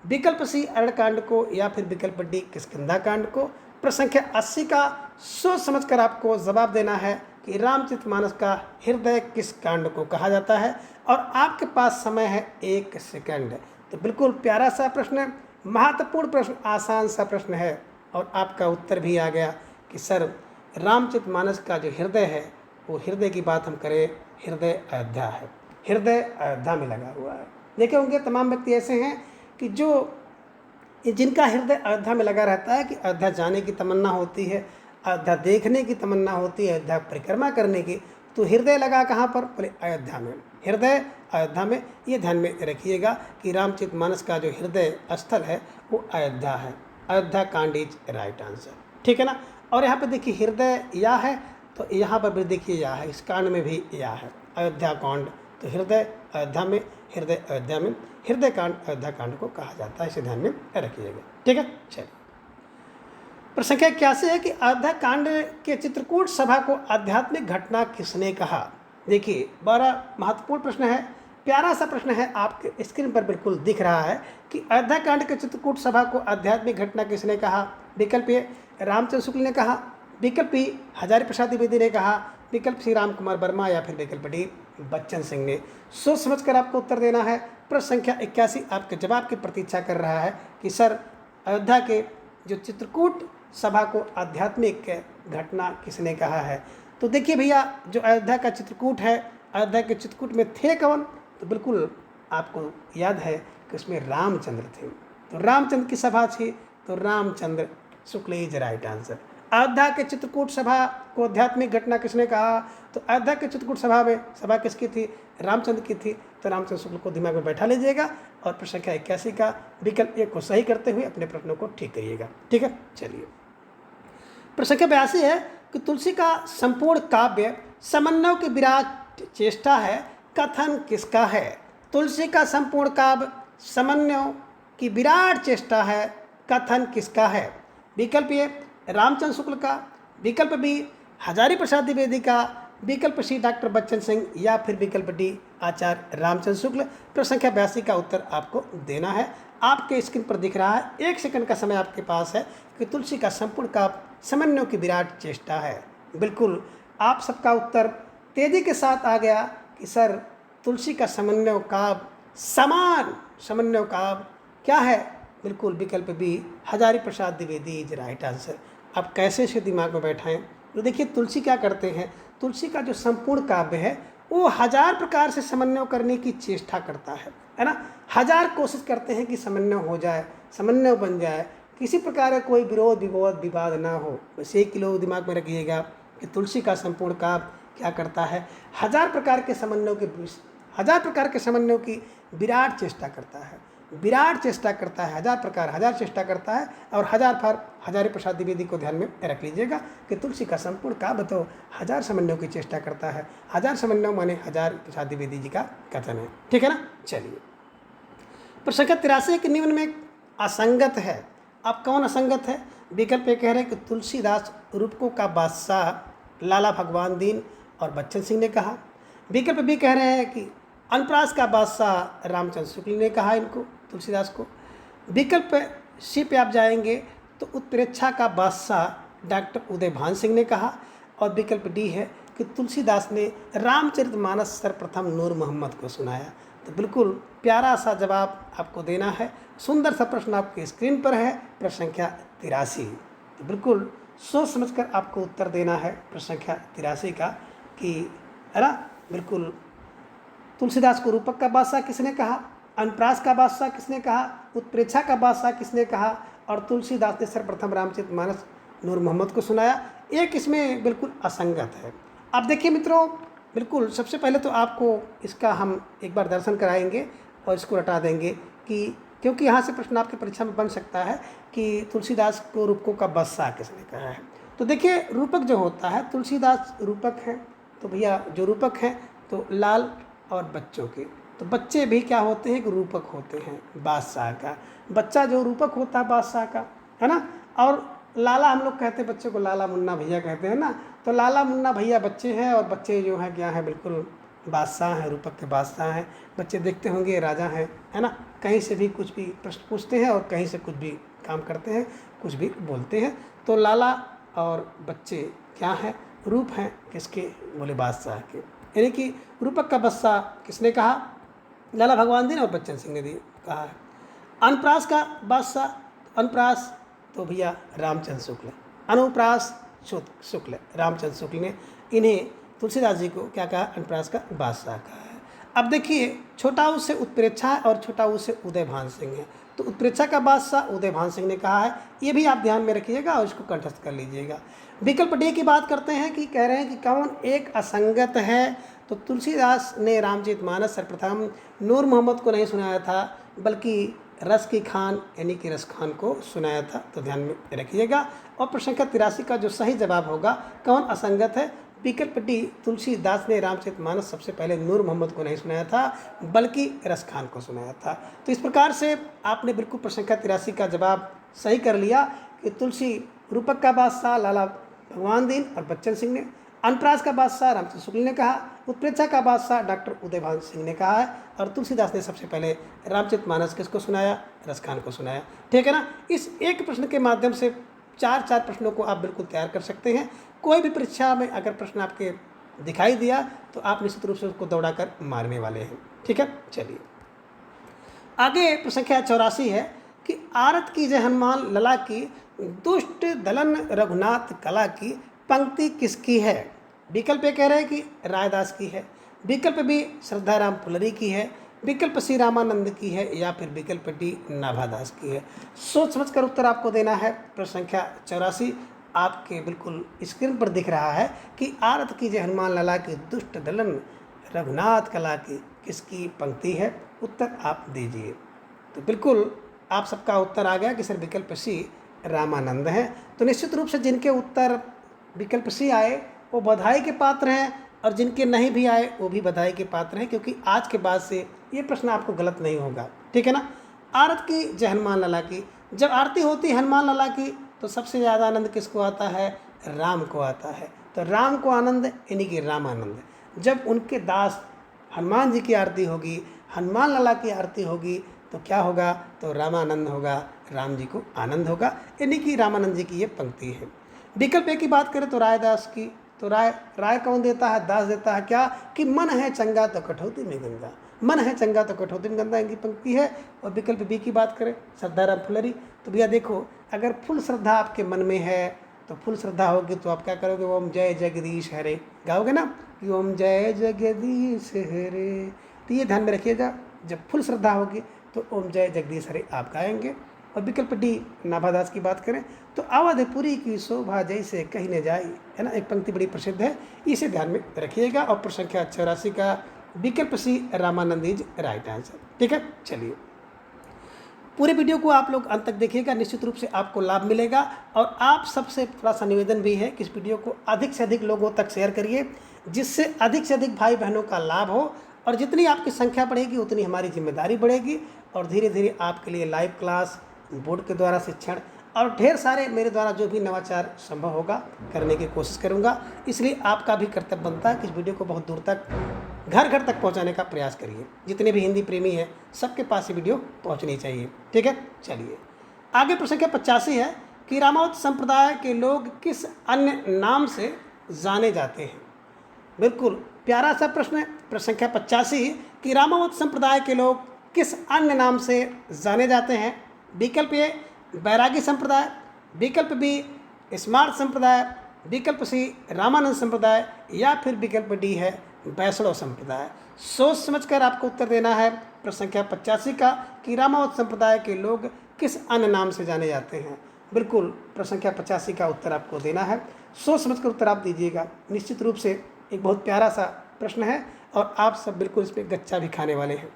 विकल्प सी अरण्य कांड को, या फिर विकल्प डी किष्किंधा कांड को। प्रश्न संख्या 80 का सोच समझकर आपको जवाब देना है कि रामचरितमानस का हृदय किस कांड को कहा जाता है, और आपके पास समय है 1 सेकंड। तो बिल्कुल प्यारा सा प्रश्न, महत्वपूर्ण प्रश्न, आसान सा प्रश्न है, और आपका उत्तर भी आ गया कि सर रामचरितमानस का जो हृदय है, वो हृदय की बात हम करें, हृदय अयोध्या है, हृदय अयोध्या में लगा हुआ है। देखे होंगे तमाम व्यक्ति ऐसे हैं कि जिनका हृदय अयोध्या में लगा रहता है, कि अयोध्या जाने की तमन्ना होती है, अयोध्या देखने की तमन्ना होती है, अयोध्या परिक्रमा करने की, तो हृदय लगा कहाँ पर? बोले अयोध्या में। हृदय अयोध्या में, ये ध्यान में रखिएगा कि रामचरितमानस का जो हृदय स्थल है वो अयोध्या है। अयोध्या कांड इज राइट आंसर, ठीक है ना। और यहाँ पे देखिए हृदय या है, तो यहाँ पर भी देखिए या है, इस कांड में भी या है, अयोध्या कांड, तो हृदय अयोध्या में, हृदय अयोध्या में, हृदय कांड अयोध्या कांड को कहा जाता है, इसे ध्यान में रखिएगा, ठीक है। चलिए प्रश्न संख्या 81 है कि अयोध्या कांड के चित्रकूट सभा को आध्यात्मिक घटना किसने कहा? देखिए बड़ा महत्वपूर्ण प्रश्न है, प्यारा सा प्रश्न है, आपके स्क्रीन पर बिल्कुल दिख रहा है कि अयोध्या कांड के चित्रकूट सभा को आध्यात्मिक घटना किसने कहा? विकल्प ए रामचंद्र शुक्ल ने कहा, विकल्प बी हजारी प्रसाद द्विवेदी ने कहा, विकल्प सी राम कुमार वर्मा, या फिर विकल्प डी बच्चन सिंह ने। सोच समझकर आपको उत्तर देना है। प्रश्न संख्या 81 आपके जवाब की प्रतीक्षा कर रहा है कि सर अयोध्या के जो चित्रकूट सभा को आध्यात्मिक घटना किसने कहा है? तो देखिए भैया, जो अयोध्या का चित्रकूट है, अयोध्या के चित्रकूट में थे कौन? तो बिल्कुल आपको याद है कि उसमें रामचंद्र थे, तो रामचंद्र की सभा थी, तो Ramchandra Shukla is right answer. Ayodhya के चित्रकूट सभा को आध्यात्मिक घटना किसने कहा? तो अयोध्या के चित्रकूट सभा में सभा किसकी थी? रामचंद्र की थी, तो रामचंद्र शुक्ल को दिमाग में बैठा लीजिएगा और प्रश्न संख्या 81 का विकल्प एक को सही करते हुए अपने प्रश्नों को ठीक करिएगा, ठीक है। चलिए प्रश्न संख्या 82 है कि तुलसी का संपूर्ण काव्य समन्वय की विराट चेष्टा है, कथन किसका है? तुलसी का संपूर्ण काव्य समन्वय की विराट चेष्टा है, कथन किसका है? विकल्प ए रामचंद्र शुक्ल का, विकल्प बी हजारी प्रसाद द्विवेदी का, विकल्प सी डॉक्टर बच्चन सिंह, या फिर विकल्प डी आचार्य रामचंद्र शुक्ल। प्रश्न संख्या 82 का उत्तर आपको देना है। आपके स्क्रीन पर दिख रहा है, 1 सेकंड का समय आपके पास है कि तुलसी का संपूर्ण काव्य समन्वय की विराट चेष्टा है। बिल्कुल आप सबका उत्तर तेजी के साथ आ गया कि सर तुलसी का समन्वय काव्य समान समन्वय काव्य क्या है? बिल्कुल विकल्प B Hazari Prasad Dwivedi is right answer. अब कैसे से दिमाग में बैठाएं? तो देखिए तुलसी क्या करते हैं, तुलसी का जो संपूर्ण काव्य है वो 1000 प्रकार से समन्वय करने की चेष्टा करता है ना। 1000 कोशिश करते हैं कि समन्वय हो जाए, समन्वय बन जाए, किसी प्रकार का कोई विरोध विवाद ना हो। बस 1 किलो दिमाग में रखिएगा कि तुलसी का संपूर्ण काव्य क्या करता है? 1000 प्रकार के समन्वय के 1000 प्रकार के समन्वय की विराट चेष्टा करता है, विराट चेष्टा करता है, 1000 प्रकार 1000 चेष्टा करता है। और 1000 फार हजारी प्रसाद द्विवेदी को ध्यान में रख लीजिएगा कि तुलसी का संपूर्ण काव्य तो 1000 समन्वय की चेष्टा करता है। 1000 समन्वय माने हजारी प्रसाद द्विवेदी जी का कथन है, ठीक है ना। चलिए प्रश्न संख्या 83 के निम्न में असंगत है। अब कौन असंगत है? विकल्प ए कह रहे हैं कि तुलसीदास रूपकों का बादशाह लाला भगवान दीन और बच्चन सिंह ने कहा। विकल्प बी कह रहे हैं कि अनप्रास का बादशाह रामचंद्र शुक्ल ने कहा इनको, तुलसीदास को। विकल्प सी पे आप जाएंगे तो उत्प्रेक्षा का बादशाह डॉक्टर उदयभान सिंह ने कहा। और विकल्प डी है कि तुलसीदास ने रामचरितमानस सर्वप्रथम नूर मोहम्मद को सुनाया। तो बिल्कुल प्यारा सा जवाब आपको देना है। सुंदर सा प्रश्न आपके स्क्रीन पर है, प्रश्न संख्या 83। तो बिल्कुल सोच समझकर आपको उत्तर देना है प्रश्न संख्या 83 का कि है ना। बिल्कुल तुलसीदास को रूपक का बादशाह किसने कहा, अनप्रास का बादशाह किसने कहा, उत्प्रेक्षा का बादशाह किसने कहा, और तुलसीदास ने सर्वप्रथम रामचरितमानस नूर मोहम्मद को सुनाया। एक इसमें बिल्कुल असंगत है। अब देखिए मित्रों, बिल्कुल सबसे पहले तो आपको इसका हम एक बार दर्शन कराएंगे और इसको हटा देंगे कि क्योंकि यहाँ से प्रश्न आपकी परीक्षा में बन सकता है कि तुलसीदास को रूपकों का बादशाह किसने कहा है। तो देखिए रूपक जो होता है, तुलसीदास रूपक हैं, तो भैया जो रूपक हैं तो लाल और बच्चों के, तो बच्चे भी क्या होते हैं कि रूपक होते हैं बादशाह का। बच्चा जो रूपक होता है बादशाह का, है ना। और लाला हम लोग कहते हैं बच्चे को, लाला मुन्ना भैया कहते हैं ना। तो लाला मुन्ना भैया बच्चे हैं और बच्चे जो हैं क्या हैं, बिल्कुल बादशाह हैं, रूपक के बादशाह हैं। बच्चे देखते होंगे राजा हैं, है ना। कहीं से भी कुछ भी प्रश्न पूछते हैं और कहीं से कुछ भी काम करते हैं, कुछ भी बोलते हैं। तो लाला और बच्चे क्या हैं, रूप हैं किसके, बोले बादशाह के। यानी कि रूपक का बादशाह किसने कहा, लाला भगवान दीन और बच्चन सिंह ने कहा है। अनप्रास का बादशाह, अनप्रास तो भैया रामचंद्र शुक्ल, अनुप्रास शुक्ल रामचंद्र शुक्ल ने इन्हें तुलसीदास जी को क्या कहा, अनप्रास का बादशाह कहा है। अब देखिए छोटा ऊ से उत्प्रेक्षा है और छोटा ऊ से उदयभान सिंह है। तो उत्प्रेक्षा का बादशाह उदयभान सिंह ने कहा है, ये भी आप ध्यान में रखिएगा और इसको कंठस्थ कर लीजिएगा। विकल्प डी की बात करते हैं कि कह रहे हैं कि कौन एक असंगत है। तो तुलसीदास ने रामचरितमानस सर्वप्रथम नूर मोहम्मद को नहीं सुनाया था, बल्कि रस की खान यानी कि रस खान को सुनाया था। तो ध्यान में रखिएगा। और प्रश्न संख्या 83 का जो सही जवाब होगा, कौन असंगत है, विकल्प डी, तुलसीदास ने रामचरितमानस सबसे पहले नूर मोहम्मद को नहीं सुनाया था, बल्कि रस खान को सुनाया था। तो इस प्रकार से आपने बिल्कुल प्रश्न संख्या 83 का जवाब सही कर लिया कि तुलसी रूपक का बादशाह लाला भगवान दीन और बच्चन सिंह ने, अनप्रास का बादशाह रामचंद्र शुक्ल ने कहा, उत्प्रेक्षा का बादशाह डॉक्टर उदयभान सिंह ने कहा है, और तुलसीदास ने सबसे पहले रामचरितमानस किसको सुनाया, रस खान को सुनाया। ठीक है ना। इस एक प्रश्न के माध्यम से 4 प्रश्नों को आप बिल्कुल तैयार कर सकते हैं। कोई भी परीक्षा में अगर प्रश्न आपके दिखाई दिया तो आप निश्चित रूप से उसको दौड़ा कर मारने वाले हैं। ठीक है, चलिए आगे। प्रश्न संख्या 84 है कि आरत की जय हनुमान लला की, दुष्ट दलन रघुनाथ कला की पंक्ति किसकी है। विकल्प ए कह रहे हैं कि रायदास की है, विकल्प बी श्रद्धाराम फुलरी की है, विकल्प सी रामानंद की है, या फिर विकल्प डी नाभादास की है। सोच समझ कर उत्तर आपको देना है। प्रश्न संख्या 84 आपके बिल्कुल स्क्रीन पर दिख रहा है कि आरत की जय हनुमान लला की, दुष्ट दलन रघुनाथ कला की किसकी पंक्ति है। उत्तर आप दीजिए। तो बिल्कुल आप सबका उत्तर आ गया कि सर विकल्प सी रामानंद है। तो निश्चित रूप से जिनके उत्तर विकल्प सी आए वो बधाई के पात्र हैं, और जिनके नहीं भी आए वो भी बधाई के पात्र हैं, क्योंकि आज के बाद से ये प्रश्न आपको गलत नहीं होगा। ठीक है ना। आरत की जय हनुमान लला की, जब आरती होती है हनुमान लला की तो सबसे ज़्यादा आनंद किसको आता है, राम को आता है। तो राम को आनंद यानी कि रामानंद। जब उनके दास हनुमान जी की आरती होगी, हनुमान लला की आरती होगी, तो क्या होगा, तो रामानंद होगा, राम जी को आनंद होगा, यानी कि रामानंद जी की ये पंक्ति है। विकल्प ए की बात करें तो रायदास की, तो राय कौन देता है, दास देता है क्या, कि मन है चंगा तो कठौती में गंगा, मन है चंगा तो कठौती में गंगा इनकी पंक्ति है। और विकल्प बी की बात करें श्रद्धाराम फुलरी, तो भैया देखो अगर फुल श्रद्धा आपके मन में है, तो फुल श्रद्धा होगी तो आप क्या करोगे, ओम जय जगदीश हरे गाओगे ना, कि ओम जय जगदीश हरे। तो ये ध्यान में रखिएगा, जब फुल श्रद्धा होगी तो ओम जय जगदीश हरे आप गाएंगे। और विकल्प डी नाभादास की बात करें तो अवधपुरी की शोभा जैसे कहीं न जाई, है ना, एक पंक्ति बड़ी प्रसिद्ध है, इसे ध्यान में रखिएगा। और प्रश्न संख्या 84 का विकल्प सी रामानंद इज राइट आंसर। ठीक है, चलिए पूरे वीडियो को आप लोग अंत तक देखिएगा, निश्चित रूप से आपको लाभ मिलेगा। और आप सबसे थोड़ा सा निवेदन भी है कि इस वीडियो को अधिक से अधिक लोगों तक शेयर करिए, जिससे अधिक से अधिक भाई बहनों का लाभ हो। और जितनी आपकी संख्या बढ़ेगी उतनी हमारी जिम्मेदारी बढ़ेगी, और धीरे धीरे आपके लिए लाइव क्लास, बोर्ड के द्वारा शिक्षण और ढेर सारे मेरे द्वारा जो भी नवाचार संभव होगा करने की कोशिश करूंगा। इसलिए आपका भी कर्तव्य बनता है कि इस वीडियो को बहुत दूर तक, घर घर तक पहुंचाने का प्रयास करिए। जितने भी हिंदी प्रेमी हैं सबके पास ये वीडियो पहुंचनी चाहिए। ठीक है, चलिए आगे। प्रश्न संख्या 85 है कि रामावत संप्रदाय के लोग किस अन्य नाम से जाने जाते हैं। बिल्कुल प्यारा सा प्रश्न है। प्रश्न संख्या 85 कि रामावत संप्रदाय के लोग किस अन्य नाम से जाने जाते हैं। विकल्प ए बैरागी संप्रदाय, विकल्प बी स्मार्ट संप्रदाय, विकल्प सी रामानंद संप्रदाय, या फिर विकल्प डी है वैष्णव संप्रदाय। सोच समझकर आपको उत्तर देना है। प्रश्न संख्या 85 का कि रामावत संप्रदाय के लोग किस अन्य नाम से जाने जाते हैं। बिल्कुल प्रश्न संख्या 85 का उत्तर आपको देना है। सोच समझकर उत्तर आप दीजिएगा। निश्चित रूप से एक बहुत प्यारा सा प्रश्न है, और आप सब बिल्कुल इस पर गच्चा भी खाने वाले हैं।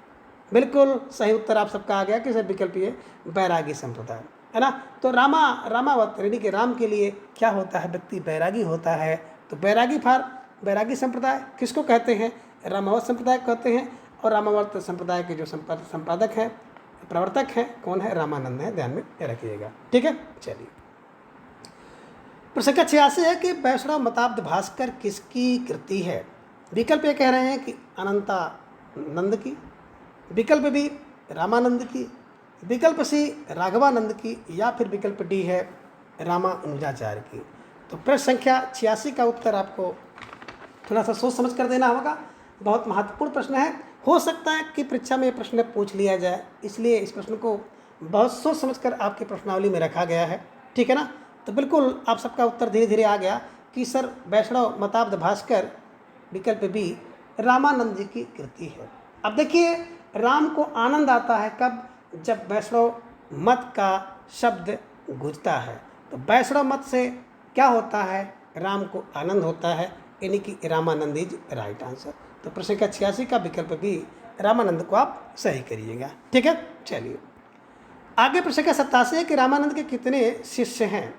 बिल्कुल सही उत्तर आप सबका आ गया कि सर विकल्प ये बैरागी संप्रदाय, है ना। तो रामावत यानी कि राम के लिए क्या होता है, व्यक्ति बैरागी होता है। तो बैरागी संप्रदाय किसको कहते हैं, रामावत संप्रदाय कहते हैं। और रामावत संप्रदाय के जो संपादक हैं, प्रवर्तक हैं, कौन है, रामानंद है। ध्यान में रखिएगा। ठीक है, चलिए प्रश्न संख्या 86 है कि वैष्णव मताब्द भास्कर किसकी कृति है। विकल्प ये कह रहे हैं कि अनंतानंद की, विकल्प बी रामानंद की, विकल्प सी राघवानंद की, या फिर विकल्प डी है रामानुजाचार्य की। तो प्रश्न संख्या 86 का उत्तर आपको थोड़ा सा सोच समझ कर देना होगा। बहुत महत्वपूर्ण प्रश्न है। हो सकता है कि परीक्षा में ये प्रश्न पूछ लिया जाए, इसलिए इस प्रश्न को बहुत सोच समझ कर आपकी प्रश्नावली में रखा गया है। ठीक है ना। तो बिल्कुल आप सबका उत्तर धीरे धीरे आ गया कि सर वैष्णव मताब्द भास्कर विकल्प बी रामानंद जी की कृति है। अब देखिए राम को आनंद आता है कब, जब वैष्णव मत का शब्द गूंजता है। तो वैष्णव मत से क्या होता है, राम को आनंद होता है, यानी कि रामानंद इज राइट आंसर। तो प्रश्न संख्या 86 का विकल्प भी रामानंद को आप सही करिएगा। ठीक है, चलिए आगे। प्रश्न संख्या 87 है कि रामानंद के कितने शिष्य हैं।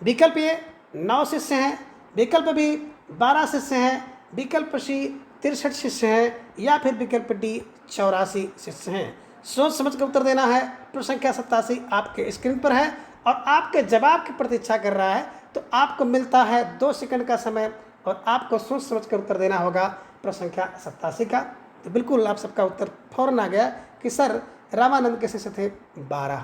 विकल्प ए 9 शिष्य हैं, विकल्प बी 12 शिष्य हैं, विकल्प सी 63 शिष्य हैं, या फिर विकल्प डी 84 शिष्य हैं। सोच समझ कर उत्तर देना है। प्रश्न संख्या 87 आपके स्क्रीन पर है और आपके जवाब की प्रतीक्षा कर रहा है। तो आपको मिलता है 2 सेकंड का समय और आपको सोच समझ कर उत्तर देना होगा प्रश्न संख्या 87 का। तो बिल्कुल आप सबका उत्तर फौरन आ गया कि सर रामानंद के शिष्य थे 12।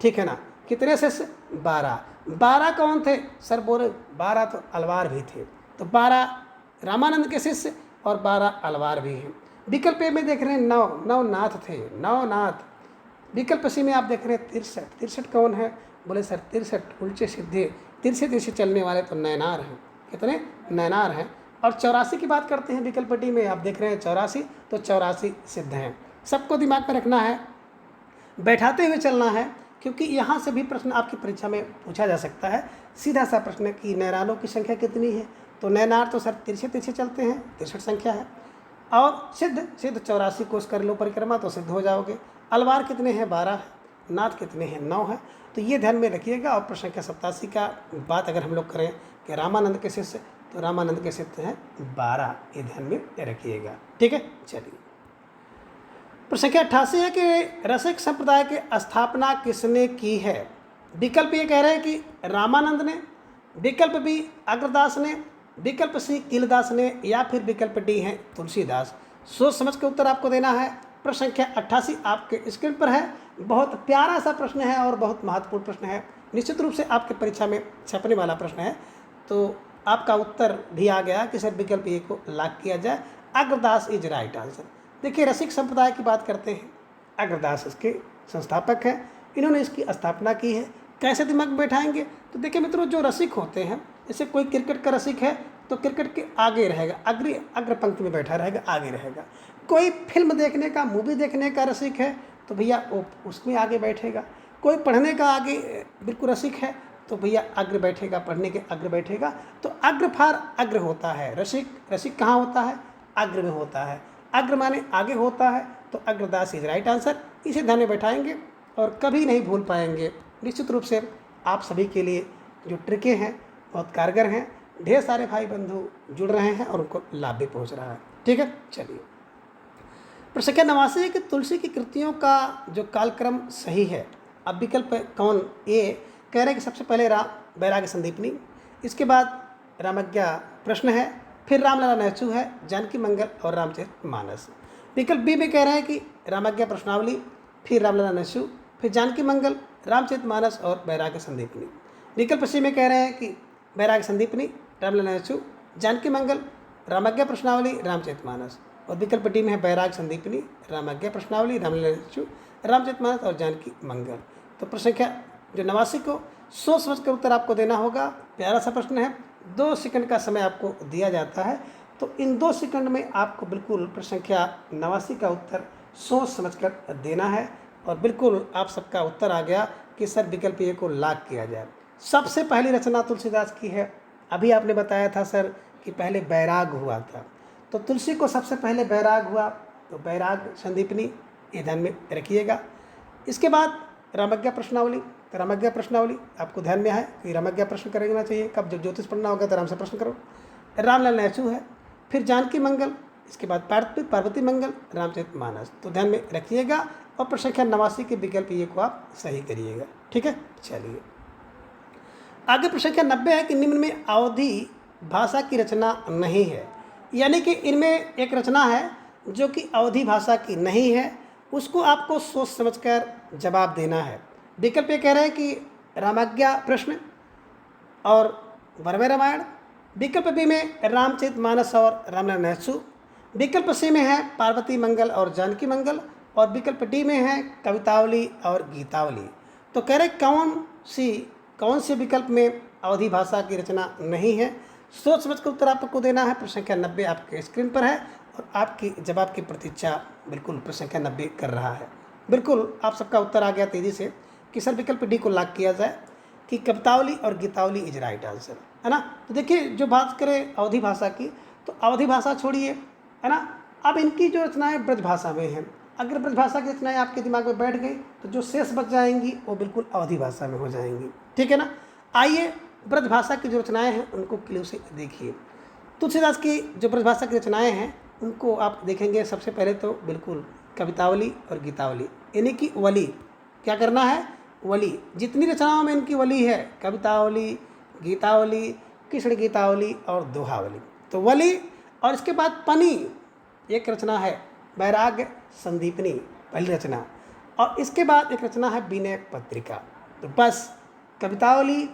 ठीक है ना, कितने शिष्य? 12। 12 कौन थे? सर बोले 12 तो अलवार भी थे। तो 12 रामानंद के शिष्य और 12 अलवार भी हैं। विकल्प ए में देख रहे हैं 9 नाथ थे, 9 नाथ। विकल्प सी में आप देख रहे हैं 63। 63 कौन है? बोले सर 63 उल्टे सीधे तिरछे तिरछे चलने वाले तो नैनार हैं। कितने? नैनार हैं। और 84 की बात करते हैं विकल्प डी में, आप देख रहे हैं 84, तो 84 सिद्ध हैं। सबको दिमाग में रखना है, बैठाते हुए चलना है, क्योंकि यहाँ से भी प्रश्न आपकी परीक्षा में पूछा जा सकता है। सीधा सा प्रश्न कि नैनारों की संख्या कितनी है, तो नैनार तो सर तिरछे तिरछे चलते हैं, 63 संख्या है। और सिद्ध 84 कोष कर लो परिक्रमा तो सिद्ध हो जाओगे। अलवार कितने हैं? 12 है। नाथ कितने हैं? 9 है। तो ये ध्यान में रखिएगा। और प्रश्न संख्या 87 का बात अगर हम लोग करें कि रामानंद के शिष्य, तो रामानंद के शिष्य हैं 12, ये ध्यान में रखिएगा। ठीक है, चलिए प्रश्न संख्या 88 है कि रसिक संप्रदाय की स्थापना किसने की है। विकल्प ये कह रहे हैं कि रामानंद ने, विकल्प बी अग्रदास ने, विकल्प सी किलदास ने, या फिर विकल्प डी है तुलसीदास। सोच समझ के उत्तर आपको देना है। प्रश्न संख्या 88 आपके स्क्रीन पर है। बहुत प्यारा सा प्रश्न है और बहुत महत्वपूर्ण प्रश्न है, निश्चित रूप से आपके परीक्षा में छपने वाला प्रश्न है। तो आपका उत्तर भी आ गया कि सर विकल्प ए को लॉक किया जाए, अग्रदास इज राइट आंसर। देखिए रसिक संप्रदाय की बात करते हैं, अग्रदास इसके संस्थापक हैं, इन्होंने इसकी स्थापना की है। कैसे दिमाग में बैठाएंगे? तो देखिए मित्रों, जो रसिक होते हैं, जैसे कोई क्रिकेट का रसिक है तो क्रिकेट के आगे रहेगा, अग्र पंक्ति में बैठा रहेगा, आगे रहेगा। कोई फिल्म देखने का, मूवी देखने का रसिक है तो भैया वो उसमें आगे बैठेगा। कोई पढ़ने का आगे बिल्कुल रसिक है तो भैया अग्र बैठेगा, पढ़ने के अग्र बैठेगा। तो अग्र फार अग्र होता है, रसिक कहाँ होता है? अग्र में होता है। अग्र माने आगे होता है, तो अग्रदास इज राइट आंसर। इसे ध्यान में बैठाएंगे और कभी नहीं भूल पाएंगे। निश्चित रूप से आप सभी के लिए जो ट्रिकें हैं बहुत कारगर हैं। ढेर सारे भाई बंधु जुड़ रहे हैं और उनको लाभ भी पहुंच रहा है। ठीक है, चलिए प्रश्न संख्या 89 है कि तुलसी की कृतियों का जो कालक्रम सही है। अब विकल्प कौन? ए कह रहे हैं कि सबसे पहले बैराग्य संदीपनी, इसके बाद रामज्ञा प्रश्न है, फिर रामलला नैचु है, जानकी मंगल और रामचरितमानस। विकल्प बी में कह रहे हैं कि रामज्ञा प्रश्नावली, फिर रामलला नैचु, फिर जानकी मंगल, रामचरितमानस और बैराग्य संदीपनी। विकल्प सी में कह रहे हैं कि बैराग्य संदीपनी, रामलला नैचु, जानकी मंगल, रामज्ञा प्रश्नावली, रामचरितमानस। और विकल्प डी में है बैराग्य संदीपनी, रामज्ञा प्रश्नावली, रामलला नैचु, रामचरितमानस और जानकी मंगल। तो प्रश्न संख्या जो 89 को सोच समझ कर उत्तर आपको देना होगा। प्यारा सा प्रश्न है, 2 सेकंड का समय आपको दिया जाता है। तो इन 2 सेकंड में आपको बिल्कुल प्रश्न संख्या 89 का उत्तर सोच समझ कर देना है। और बिल्कुल आप सबका उत्तर आ गया कि सर विकल्प ए को लॉक किया जाए। सबसे पहली रचना तुलसीदास की है। अभी आपने बताया था सर कि पहले बैराग हुआ था, तो तुलसी को सबसे पहले बैराग हुआ, तो बैराग संदीपनी, ये ध्यान में रखिएगा। इसके बाद रामज्ञा प्रश्नावली, तो रामज्ञा प्रश्नावली आपको ध्यान में है कि रामज्ञा प्रश्न करना चाहिए कब, जब ज्योतिष पढ़ना होगा तो आराम से प्रश्न करो। रामलला नैचु है, फिर जानकी मंगल, इसके बाद पार्वती मंगल, रामचरितमानस। तो ध्यान में रखिएगा और प्रश्न संख्या 89 के विकल्प ये को आप सही करिएगा। ठीक है, चलिए आगे प्रश्न संख्या 90 है कि निम्न में अवधी भाषा की रचना नहीं है। यानी कि इनमें एक रचना है जो कि अवधी भाषा की नहीं है, उसको आपको सोच समझकर जवाब देना है। विकल्प ये कह रहे हैं कि रामज्ञा प्रश्न और वरवे रामायण, विकल्प बी में रामचरितमानस और रामलला नैचु, विकल्प सी में है पार्वती मंगल और जानकी मंगल, और विकल्प डी में है कवितावली और गीतावली। तो कह रहे कौन से विकल्प में अवधी भाषा की रचना नहीं है। सोच समझ कर उत्तर आपको देना है। प्रश्न संख्या 90 आपके स्क्रीन पर है और आपकी जवाब की प्रतीक्षा बिल्कुल प्रश्न संख्या 90 कर रहा है। बिल्कुल आप सबका उत्तर आ गया तेज़ी से कि सर विकल्प डी को लॉक किया जाए कि कवितावली और गीतावली इज राइट आंसर। है ना। तो देखिए जो बात करें अवधी भाषा की, तो अवधी भाषा छोड़िए, है ना। अब इनकी जो रचनाएं ब्रज भाषा में हैं, अगर ब्रज भाषा की रचनाएं आपके दिमाग में बैठ गई तो जो शेष बच जाएंगी वो बिल्कुल अवधी भाषा में हो जाएंगी, ठीक है ना। आइए ब्रज भाषा की जो रचनाएं हैं उनको क्लियर से देखिए। तुलसीदास की जो ब्रज भाषा की रचनाएं हैं उनको आप देखेंगे, सबसे पहले तो बिल्कुल कवितावली और गीतावली, यानी कि वली। क्या करना है? वली। जितनी रचनाओं में इनकी वली है, कवितावली, गीतावली, कृष्ण गीतावली और दोहावली, तो वली। और इसके बाद पनी एक रचना है, वैराग्य संदीपनी पहली रचना, और इसके बाद एक रचना है विनय पत्रिका। तो बस कवितावली,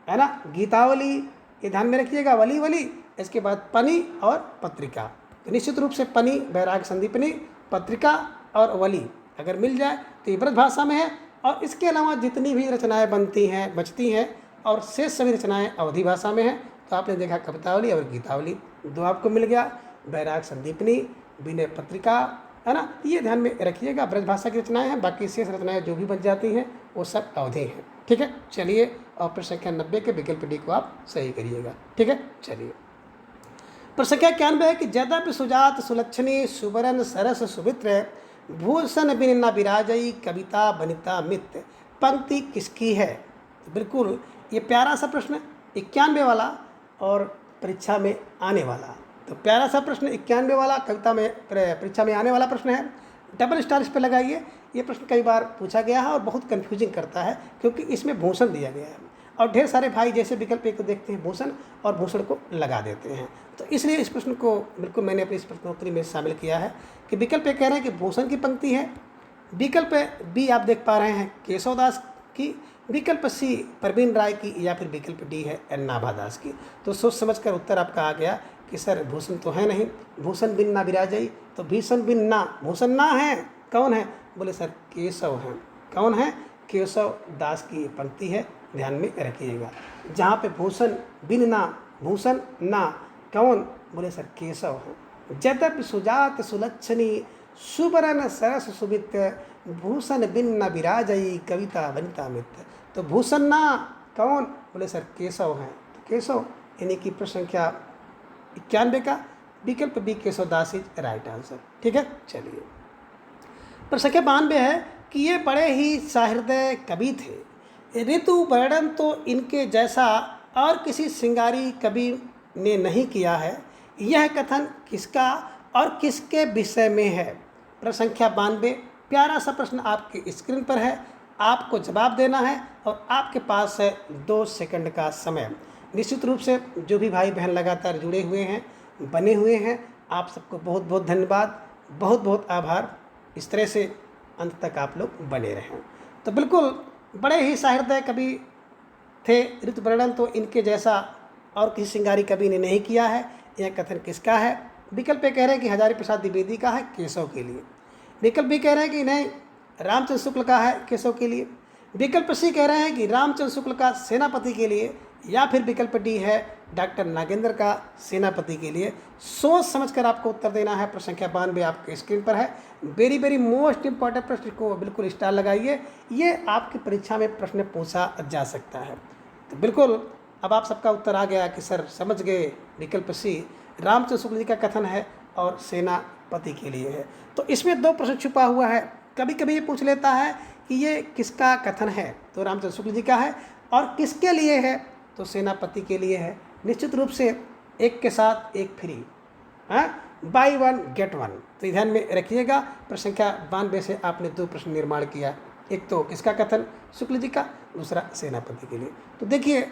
है ना, गीतावली, ये ध्यान में रखिएगा, वली वली, इसके बाद पनी और पत्रिका। तो निश्चित रूप से पनी, वैराग्य संदीपनी, पत्रिका और वली अगर मिल जाए तो ये ब्रज भाषा में है। और इसके अलावा जितनी भी रचनाएं बनती हैं, बचती हैं, और शेष सभी रचनाएं अवधी भाषा में हैं। तो आपने देखा कवितावली और गीतावली, दो आपको मिल गया, वैराग्य संदीपनी, विनय पत्रिका, है ना। ये ध्यान में रखिएगा, ब्रज भाषा की रचनाएं हैं, बाकी शेष रचनाएं जो भी बच जाती हैं वो सब अवधि हैं, ठीक है। चलिए, और प्रश्न संख्या 90 के विकल्प डी को आप सही करिएगा, ठीक है। चलिए, प्रश्न संख्या 91 है कि यद्यपि सुजात सुलक्षणी सुवरन सरस सुमित्र भूषण बिन न विराजई कविता बनिता मित्र, पंक्ति किसकी है? तो बिल्कुल ये प्यारा सा प्रश्न 91 वाला और परीक्षा में आने वाला। तो प्यारा सा प्रश्न 91 वाला कविता में परीक्षा में आने वाला प्रश्न है, डबल स्टार इस पर लगाइए। ये प्रश्न कई बार पूछा गया है और बहुत कन्फ्यूजिंग करता है, क्योंकि इसमें भूषण दिया गया है और ढेर सारे भाई जैसे विकल्प एक को देखते हैं भूषण और भूषण को लगा देते हैं। तो इसलिए इस प्रश्न को बिल्कुल मैंने अपनी इस प्रश्नोत्तरी में शामिल किया है कि विकल्प ए कह रहे हैं कि भूषण की पंक्ति है, विकल्प बी आप देख पा रहे हैं केशवदास की, विकल्प सी परवीन राय की, या फिर विकल्प डी है नाभा दास की। तो सोच समझकर उत्तर आपका आ गया कि सर भूषण तो है नहीं, भूषण बिन ना विराजई, तो भीषण बिन ना, भूषण ना है, कौन है? बोले सर केशव हैं। कौन है? केशव दास की पंक्ति है, ध्यान में रखिएगा। जहाँ पे भूषण बिन ना, भूषण ना, कौन? बोले सर केशव हैं। यद्यपि सुजात सुलक्षणी सुबरन सरस सुमित्र भूषण बिन न विराजई कविता वनिता मित्र, तो भूषण ना, कौन? बोले सर केशव हैं। तो केशव यानी कि प्रश्न संख्या 91 का विकल्प B Keshav Das is right answer, ठीक है। चलिए, प्रश्न संख्या 92 है कि ये बड़े ही सहृदय कवि थे, ऋतु वर्णन तो इनके जैसा और किसी श्रृंगारी कवि ने नहीं किया है, यह कथन किसका और किसके विषय में है? प्रश्न संख्या 92 प्यारा सा प्रश्न आपके स्क्रीन पर है, आपको जवाब देना है और आपके पास है 2 सेकंड का समय। निश्चित रूप से जो भी भाई बहन लगातार जुड़े हुए हैं, बने हुए हैं, आप सबको बहुत बहुत धन्यवाद, बहुत बहुत आभार। इस तरह से अंत तक आप लोग बने रहें। तो बिल्कुल बड़े ही सहृदय कवि थे, ऋतु वर्णन तो इनके जैसा और किसी श्रृंगारी कवि ने नहीं किया है, यह कथन किसका है? विकल्प ए कह रहे हैं कि हजारी प्रसाद द्विवेदी का है, केशव के लिए। विकल्प बी कह रहे हैं कि नहीं, रामचंद्र शुक्ल का है, केशव के लिए। विकल्प सी कह रहे हैं कि रामचंद्र शुक्ल का सेनापति के लिए, या फिर विकल्प डी है डॉक्टर नागेंद्र का सेनापति के लिए। सोच समझकर आपको उत्तर देना है। प्रश्न संख्या 92 आपके स्क्रीन पर है। वेरी वेरी मोस्ट इंपॉर्टेंट प्रश्न को बिल्कुल स्टार लगाइए, ये आपकी परीक्षा में प्रश्न पूछा जा सकता है। तो बिल्कुल अब आप सबका उत्तर आ गया कि सर समझ गए, विकल्प सी रामचंद्र शुक्ल जी का कथन है और सेनापति के लिए है। तो इसमें 2 प्रश्न छुपा हुआ है। कभी कभी ये पूछ लेता है कि ये किसका कथन है, तो रामचंद्र शुक्ल जी का है, और किसके लिए है, तो सेनापति के लिए है। निश्चित रूप से एक के साथ एक फ्री, बाई 1 गेट 1। तो ध्यान में रखिएगा। प्रश्न संख्या 92 से आपने 2 प्रश्न निर्माण किया, एक तो किसका कथन, शुक्ल जी का, दूसरा सेनापति के लिए। तो देखिए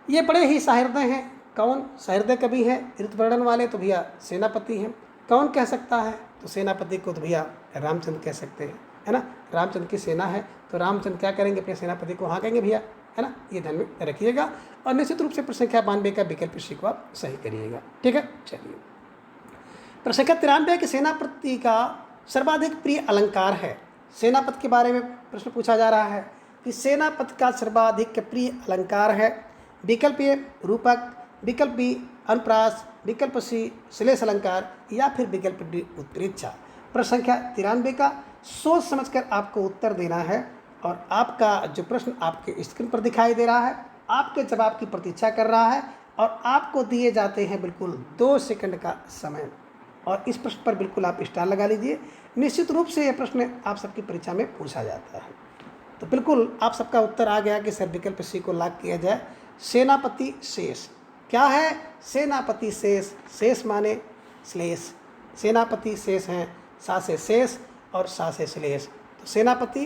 ये बड़े ही सहृदय हैं। कौन सहृदय कवि है? ऋतु वर्णन वाले तो भैया सेनापति हैं। कौन कह सकता है? तो सेनापति को तो भैया रामचंद्र कह सकते हैं, है ना। रामचंद्र की सेना है तो रामचंद्र क्या करेंगे, अपने सेनापति को हाँ कहेंगे भैया, है ना। ये ध्यान में रखिएगा। और निश्चित रूप से प्रश्न संख्या 92 का विकल्प सी को आप सही करिएगा, ठीक है। चलिए, प्रश्न संख्या 93 कि सेनापति का सर्वाधिक प्रिय अलंकार है। सेनापति के बारे में प्रश्न पूछा जा रहा है कि सेनापति का सर्वाधिक प्रिय अलंकार है। विकल्प ए रूपक, विकल्प बी अनुप्रास, विकल्प सी श्लेष अलंकार, या फिर विकल्प डी उत्प्रेक्षा। प्रश्न संख्या 93 का सोच समझकर आपको उत्तर देना है। और आपका जो प्रश्न आपके स्क्रीन पर दिखाई दे रहा है आपके जवाब की प्रतीक्षा कर रहा है और आपको दिए जाते हैं बिल्कुल 2 सेकंड का समय। और इस प्रश्न पर बिल्कुल आप स्टार लगा लीजिए। निश्चित रूप से यह प्रश्न आप सबकी परीक्षा में पूछा जाता है। तो बिल्कुल आप सबका उत्तर आ गया कि सर विकल्प सी को लॉक किया जाए। सेनापति शेष क्या है? सेनापति शेष, शेष माने श्लेष, सेनापति शेष हैं, सा से शेष और सा से श्लेष। तो सेनापति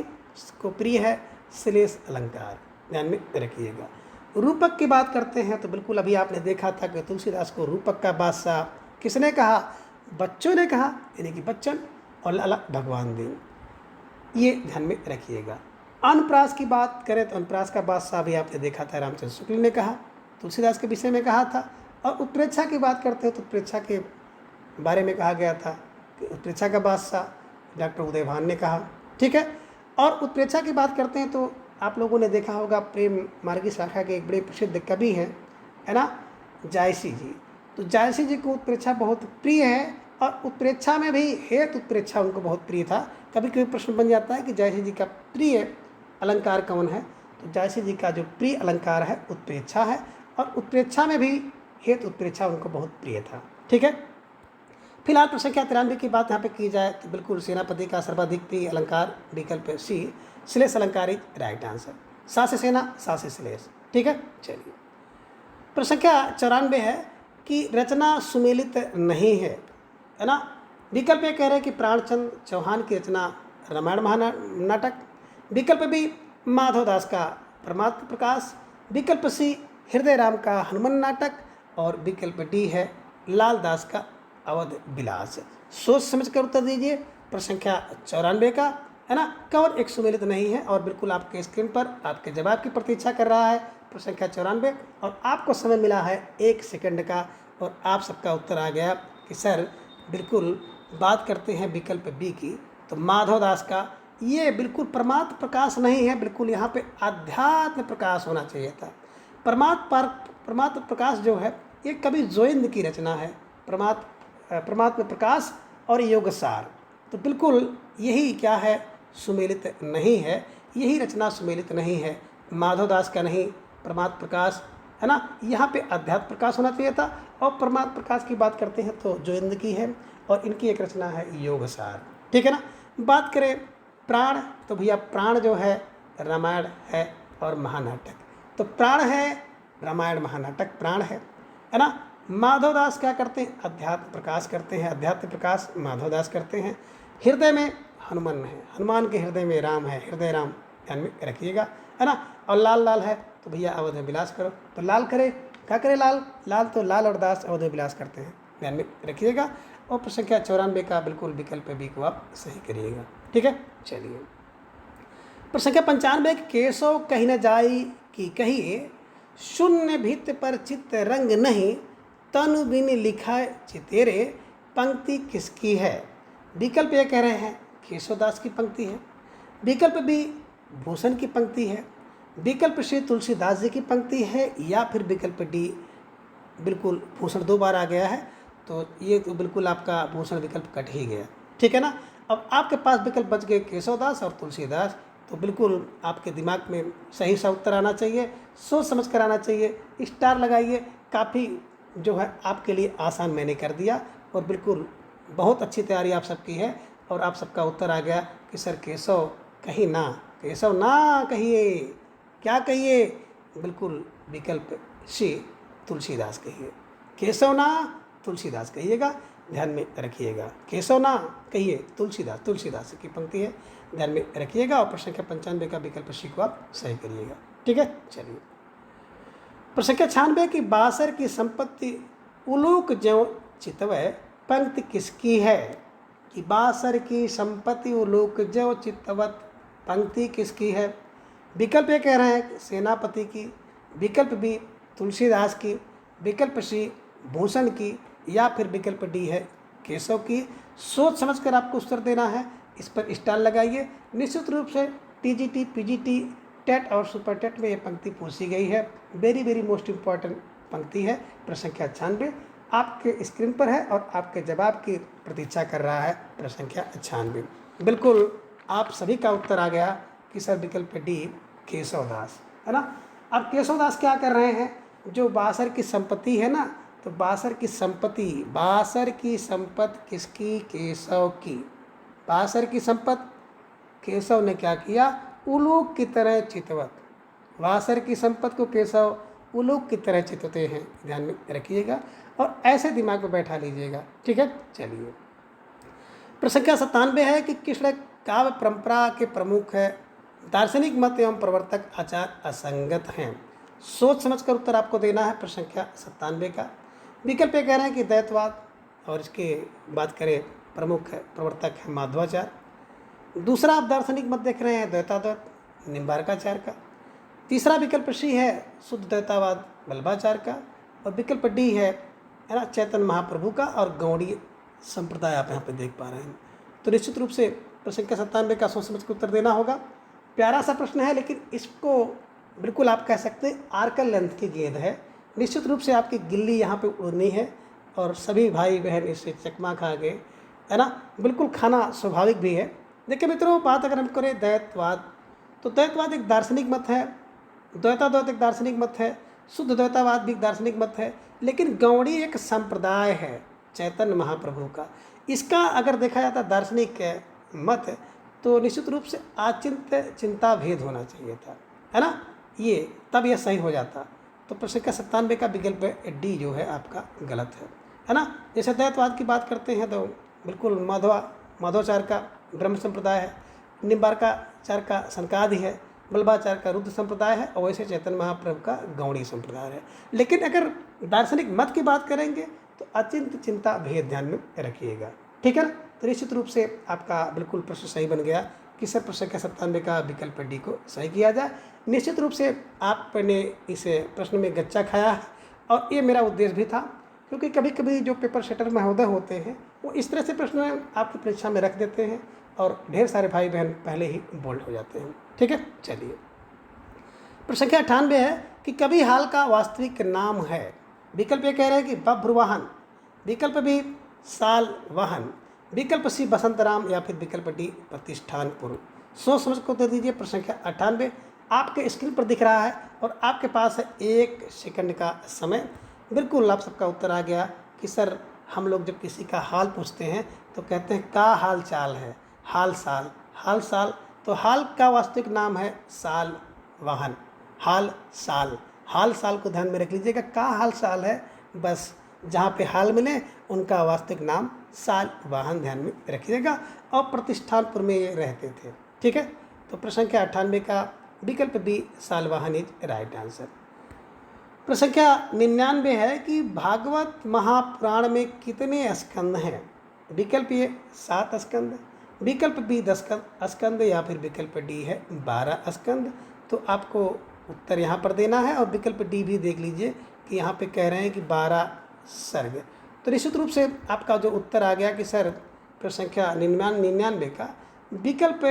को प्रिय है श्लेष अलंकार, ध्यान में रखिएगा। रूपक की बात करते हैं तो बिल्कुल अभी आपने देखा था कि तुलसीदास को रूपक का बादशाह किसने कहा? बच्चों ने कहा, यानी कि बच्चन और लाला भगवान देव, ये ध्यान में रखिएगा। अनुप्रास की बात करें तो अनुप्रास का बादशाह भी आपने देखा था रामचंद्र शुक्ल ने कहा, तुलसीदास के विषय में कहा था। और उत्प्रेक्षा की बात करते हैं तो उत्प्रेक्षा के बारे में कहा गया था कि उत्प्रेक्षा का बादशाह डॉक्टर उदयभान ने कहा, ठीक है। और उत्प्रेक्षा की बात करते हैं तो आप लोगों ने देखा होगा प्रेम मार्गी शाखा के एक बड़े प्रसिद्ध कवि हैं, है ना, जायसी जी। तो जायसी जी को उत्प्रेक्षा बहुत प्रिय है और उत्प्रेक्षा में भी हेत उत्प्रेक्षा उनको बहुत प्रिय था। कभी कभी प्रश्न बन जाता है कि जायसी जी का प्रिय अलंकार कौन है? तो जायसी जी का जो प्रिय अलंकार है उत्प्रेक्षा है और उत्प्रेक्षा में भी हेत उत्प्रेक्षा उनको बहुत प्रिय था, ठीक है। फिलहाल प्रश्न संख्या 93 की बात यहाँ पे की जाए तो बिल्कुल सेनापति का सर्वाधिक प्रिय अलंकार विकल्प सी श्लेष अलंकार इज राइट आंसर। सा से सेना, सा से श्लेष, ठीक है। चलिए प्रश्न संख्या 94 है कि रचना सुमेलित नहीं है ना। विकल्प ए कह रहे हैं कि प्राणचंद चौहान की रचना रामायण महानाटक, विकल्प बी माधवदास का परमात्म प्रकाश, विकल्प सी हृदय राम का हनुमान नाटक और विकल्प डी है लाल दास का अवध विलास। सोच समझ कर उत्तर दीजिए। प्रश्न संख्या 94 का, है ना, कवर एक सुमेलित नहीं है और बिल्कुल आपके स्क्रीन पर आपके जवाब की प्रतीक्षा कर रहा है प्रश्न संख्या 94 और आपको समय मिला है 1 सेकंड का और आप सबका उत्तर आ गया कि सर बिल्कुल बात करते हैं विकल्प बी की तो माधवदास का ये बिल्कुल परमात्म प्रकाश नहीं है, बिल्कुल यहाँ पे आध्यात्म प्रकाश होना चाहिए था। परमात्म प्रकाश जो है ये कवि जोइंद की रचना है, परमात्म प्रकाश और योगसार। तो बिल्कुल यही क्या है, सुमेलित नहीं है, यही रचना सुमेलित नहीं है, माधवदास का नहीं, परमात्म प्रकाश, है ना, यहाँ पे अध्यात्म प्रकाश होना चाहिए था। और परमात्म प्रकाश की बात करते हैं तो जोइंद की है और इनकी एक रचना है योगसार, ठीक है ना। बात करें प्राण तो भैया प्राण जो है रामायण है और महानाटक, तो प्राण है रामायण महानाटक प्राण है ना। माधवदास क्या करते हैं? अध्यात्म प्रकाश करते हैं, अध्यात्म प्रकाश माधवदास करते हैं। हृदय में हनुमान है, हनुमान के हृदय में राम है, हृदय राम ध्यान में रखिएगा, है ना। और लाल लाल है तो भैया अवध में विलास करो, तो लाल करे क्या करे? लाल लाल तो लाल और दास अवध में विलास करते हैं, ध्यान में रखिएगा। और प्रश्न संख्या 94 का बिल्कुल विकल्प बी को आप सही करिएगा, ठीक है। चलिए प्रश्न संख्या 95 केशव कही न जाई कि कहिए शून्य भित्त पर चित्त रंग नहीं तनु बिन लिखा चितेरे पंक्ति किसकी है? विकल्प ये कह रहे हैं केशवदास की पंक्ति है, विकल्प बी भूषण की पंक्ति है, विकल्प सी तुलसीदास जी की पंक्ति है या फिर विकल्प डी बिल्कुल भूषण 2 बार आ गया है तो ये तो बिल्कुल आपका भूषण विकल्प कट ही गया, ठीक है ना। अब आपके पास विकल्प बच गए केशवदास और तुलसीदास, तो बिल्कुल आपके दिमाग में सही सा उत्तर आना चाहिए, सोच समझ कर आना चाहिए, स्टार लगाइए। काफ़ी जो है आपके लिए आसान मैंने कर दिया और बिल्कुल बहुत अच्छी तैयारी आप सबकी है और आप सबका उत्तर आ गया कि सर केशव कहीं ना, केशव ना कहिए, क्या कहिए? बिल्कुल विकल्प सी तुलसीदास कहिए, केशव ना तुलसीदास कहिएगा, ध्यान में रखिएगा। केशव ना कहिए तुलसीदास, तुलसीदास की पंक्ति है, ध्यान में रखिएगा। और प्रश्न संख्या 95 का विकल्प सी को आप सही करिएगा, ठीक है। चलिए प्रश्न संख्या 96 की बासर की संपत्ति उलूक ज्यों चितवय पंक्ति किसकी है? कि बासर की संपत्ति उलूक ज्यों चितवत पंक्ति किसकी है? विकल्प ये कह रहे हैं सेनापति की, विकल्प बी तुलसीदास की, विकल्प सी भूषण की या फिर विकल्प डी है केशव की। सोच समझकर आपको उत्तर देना है, इस पर स्टार लगाइए। निश्चित रूप से टीजीटी, पीजीटी, टेट और सुपर टेट में ये पंक्ति पूछी गई है, वेरी वेरी मोस्ट इम्पॉर्टेंट पंक्ति है। प्रश्न संख्या 96 आपके स्क्रीन पर है और आपके जवाब की प्रतीक्षा कर रहा है प्रश्न संख्या 96। बिल्कुल आप सभी का उत्तर आ गया कि सर विकल्प डी केशवदास, है ना। अब केशवदास क्या कर रहे हैं, जो बासर की संपत्ति है ना, तो बासर की संपत्ति किसकी, केशव की। बासर की संपत्ति केशव ने क्या किया, उलूक की तरह चितवत। बासर की संपत्ति को केशव उलूक की तरह चितवते हैं, ध्यान में रखिएगा और ऐसे दिमाग में बैठा लीजिएगा, ठीक है। चलिए, प्रश्न संख्या 97 है कि कृष्ण काव्य परंपरा के प्रमुख है, दार्शनिक मत एवं प्रवर्तक आचार असंगत हैं। सोच समझकर उत्तर आपको देना है प्रश्न संख्या 97 का। विकल्प कह रहे हैं कि द्वैतवाद, और इसके बात करें प्रमुख है प्रवर्तक है माध्वाचार्य। दूसरा आप दार्शनिक मत देख रहे हैं द्वैताद्वैत निम्बार्काचार्य का। तीसरा विकल्प सी है शुद्ध द्वैतावाद वल्लभाचार्य का। और विकल्प डी है ना चैतन्य महाप्रभु का और गौड़ीय संप्रदाय आप यहाँ पे देख पा रहे हैं। तो निश्चित रूप से प्रश्न संख्या 97 का सोच समझ के उत्तर देना होगा। प्यारा सा प्रश्न है, लेकिन इसको बिल्कुल आप कह सकते हैं आर्कल लेंथ की गेंद है। निश्चित रूप से आपकी गिल्ली यहाँ पे उड़नी है और सभी भाई बहन इसे चकमा खा गए, है ना। बिल्कुल खाना स्वाभाविक भी है। देखिए मित्रों, बात अगर हम करें द्वैतवाद, तो द्वैतवाद एक दार्शनिक मत है, द्वैताद्वैत एक दार्शनिक मत है, शुद्ध द्वैतावाद भी एक दार्शनिक मत है, लेकिन गौड़ी एक संप्रदाय है चैतन्य महाप्रभु का। इसका अगर देखा जाता दार्शनिक मत, तो निश्चित रूप से आचिंत चिंता भेद होना चाहिए था, है ना, ये तब यह सही हो जाता। तो प्रश्न का 97 का विकल्प डी जो है आपका गलत है ना। जैसे द्वैतवाद की बात करते हैं तो बिल्कुल माधवाचार्य का ब्रह्म संप्रदाय है, निम्बार्काचार्य का सनकादि है, वल्लभाचार्य का रुद्र संप्रदाय है, और वैसे चैतन्य महाप्रभु का गौड़ी संप्रदाय है। लेकिन अगर दार्शनिक मत की बात करेंगे तो अचिंत चिंता भेद ध्यान में रखिएगा, ठीक है ना। तो निश्चित रूप से आपका बिल्कुल प्रश्न सही बन गया कि सर प्रश्न का 97 का विकल्प डी को सही किया जाए। निश्चित रूप से आपने इस प्रश्न में गच्चा खाया है और ये मेरा उद्देश्य भी था, क्योंकि कभी कभी जो पेपर सेटर महोदय होते हैं वो इस तरह से प्रश्न आपकी परीक्षा में रख देते हैं और ढेर सारे भाई बहन पहले ही बोल्ड हो जाते हैं, ठीक है। चलिए, प्रश्न संख्या 98 है कि कवि हाल का वास्तविक नाम है। विकल्प ये कह रहे हैं कि बभ्रुवाहन, विकल्प बी सालवाहन, विकल्प सी बसंतराम, या फिर विकल्प डी प्रतिष्ठानपुर। सोच समझ को उत्तर दीजिए। प्रश्न संख्या 98 आपके स्क्रीन पर दिख रहा है और आपके पास है 1 सेकंड का समय। बिल्कुल आप सबका उत्तर आ गया कि सर हम लोग जब किसी का हाल पूछते हैं तो कहते हैं का हाल चाल है, हाल साल। तो हाल का वास्तविक नाम है सालवाहन, हाल साल को ध्यान में रख लीजिएगा। का हाल साल है, बस जहाँ पे हाल मिले उनका वास्तविक नाम सालवाहन ध्यान में रखिएगा, और प्रतिष्ठानपुर में ये रहते थे, ठीक है। तो प्रश्न संख्या 98 का विकल्प बी सालवाहन इज राइट आंसर। प्रश्न संख्या 99 है कि भागवत महापुराण में कितने स्कंद हैं। विकल्प ए 7 स्कंद, विकल्प बी 10 स्कंद, या फिर विकल्प डी है 12 स्कंद। तो आपको उत्तर यहाँ पर देना है, और विकल्प डी भी देख लीजिए कि यहाँ पे कह रहे हैं कि 12 सर्ग। तो निश्चित रूप से आपका जो उत्तर आ गया कि सर प्रश्न संख्या 99 का विकल्प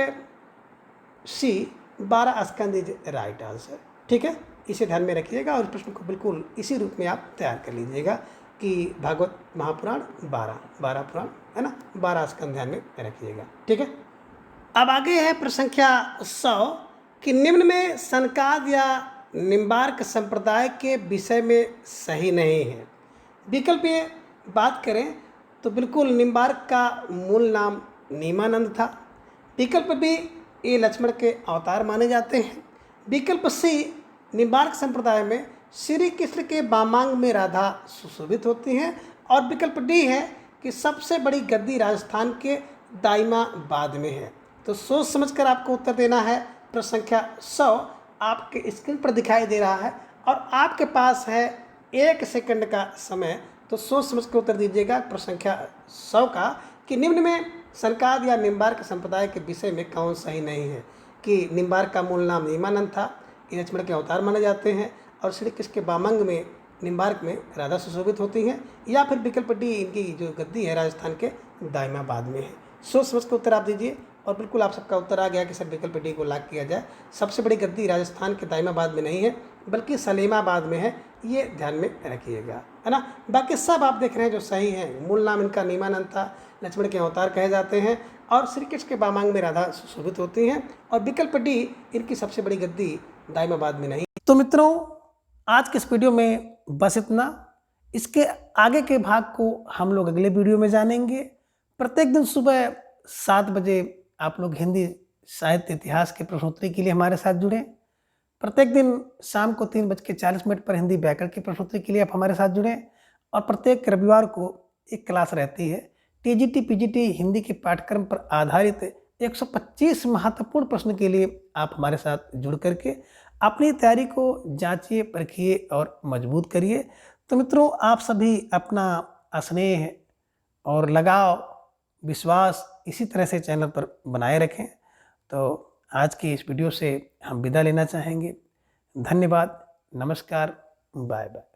सी 12 स्कंद इज राइट आंसर, ठीक है। इसे ध्यान में रखिएगा और इस प्रश्न को बिल्कुल इसी रूप में आप तैयार कर लीजिएगा कि भागवत महापुराण 12 पुराण है ना, 12 स्कंद ध्यान में रखिएगा, ठीक है। अब आगे है प्रश्न संख्या 100 कि निम्न में सनकाद या निम्बार्क संप्रदाय के विषय में सही नहीं है। विकल्प ये बात करें तो बिल्कुल निम्बार्क का मूल नाम नीमानंद था। विकल्प बी ये लक्ष्मण के अवतार माने जाते हैं। विकल्प सी निम्बार्क संप्रदाय में श्री कृष्ण के वामांग में राधा सुशोभित होती हैं। और विकल्प डी है कि सबसे बड़ी गद्दी राजस्थान के दाइमाबाद में है। तो सोच समझकर आपको उत्तर देना है। प्रश्न संख्या 100 आपके स्क्रीन पर दिखाई दे रहा है और आपके पास है 1 सेकंड का समय। तो सोच समझ कर उत्तर दीजिएगा प्रश्न संख्या 100 का कि निम्न में सनकाद या निम्बार्क संप्रदाय के विषय में कौन सही नहीं है। कि निम्बार्क का मूल नाम नीमानंद था, ये लक्ष्मण के अवतार माने जाते हैं, और श्री कृष्ण के वामंग में निम्बार्क में राधा सुशोभित होती हैं, या फिर विकल्प डी इनकी जो गद्दी है राजस्थान के दाइमाबाद में है। सोच समझ कर उत्तर आप दीजिए और बिल्कुल आप सबका उत्तर आ गया कि सर विकल्प डी को लॉक किया जाए। सबसे बड़ी गद्दी राजस्थान के दाइमाबाद में नहीं है बल्कि सलेमाबाद में है, ये ध्यान में रखिएगा, है ना। बाकी सब आप देख रहे हैं जो सही है। मूल नाम इनका नीमानंद था, लक्ष्मण के अवतार कहे जाते हैं, और श्री कृष्ण के वामांग में राधा सुशोभित होती हैं, और विकल्प डी इनकी सबसे बड़ी गद्दी दाइमाबाद में नहीं। तो मित्रों, आज के इस वीडियो में बस इतना। इसके आगे के भाग को हम लोग अगले वीडियो में जानेंगे। प्रत्येक दिन सुबह 7 बजे आप लोग हिंदी साहित्य इतिहास के प्रश्नोत्तरी के लिए हमारे साथ जुड़ें। प्रत्येक दिन शाम को 3:40 पर हिंदी व्याकरण की प्रश्नोत्तरी के लिए आप हमारे साथ जुड़ें। और प्रत्येक रविवार को एक क्लास रहती है टीजीटी पीजीटी हिंदी के पाठ्यक्रम पर आधारित 125 महत्वपूर्ण प्रश्न के लिए आप हमारे साथ जुड़ करके अपनी तैयारी को जांचिए, परखिए और मजबूत करिए। तो मित्रों, आप सभी अपना स्नेह और लगाव, विश्वास इसी तरह से चैनल पर बनाए रखें। तो आज की इस वीडियो से हम विदा लेना चाहेंगे। धन्यवाद, नमस्कार, बाय बाय।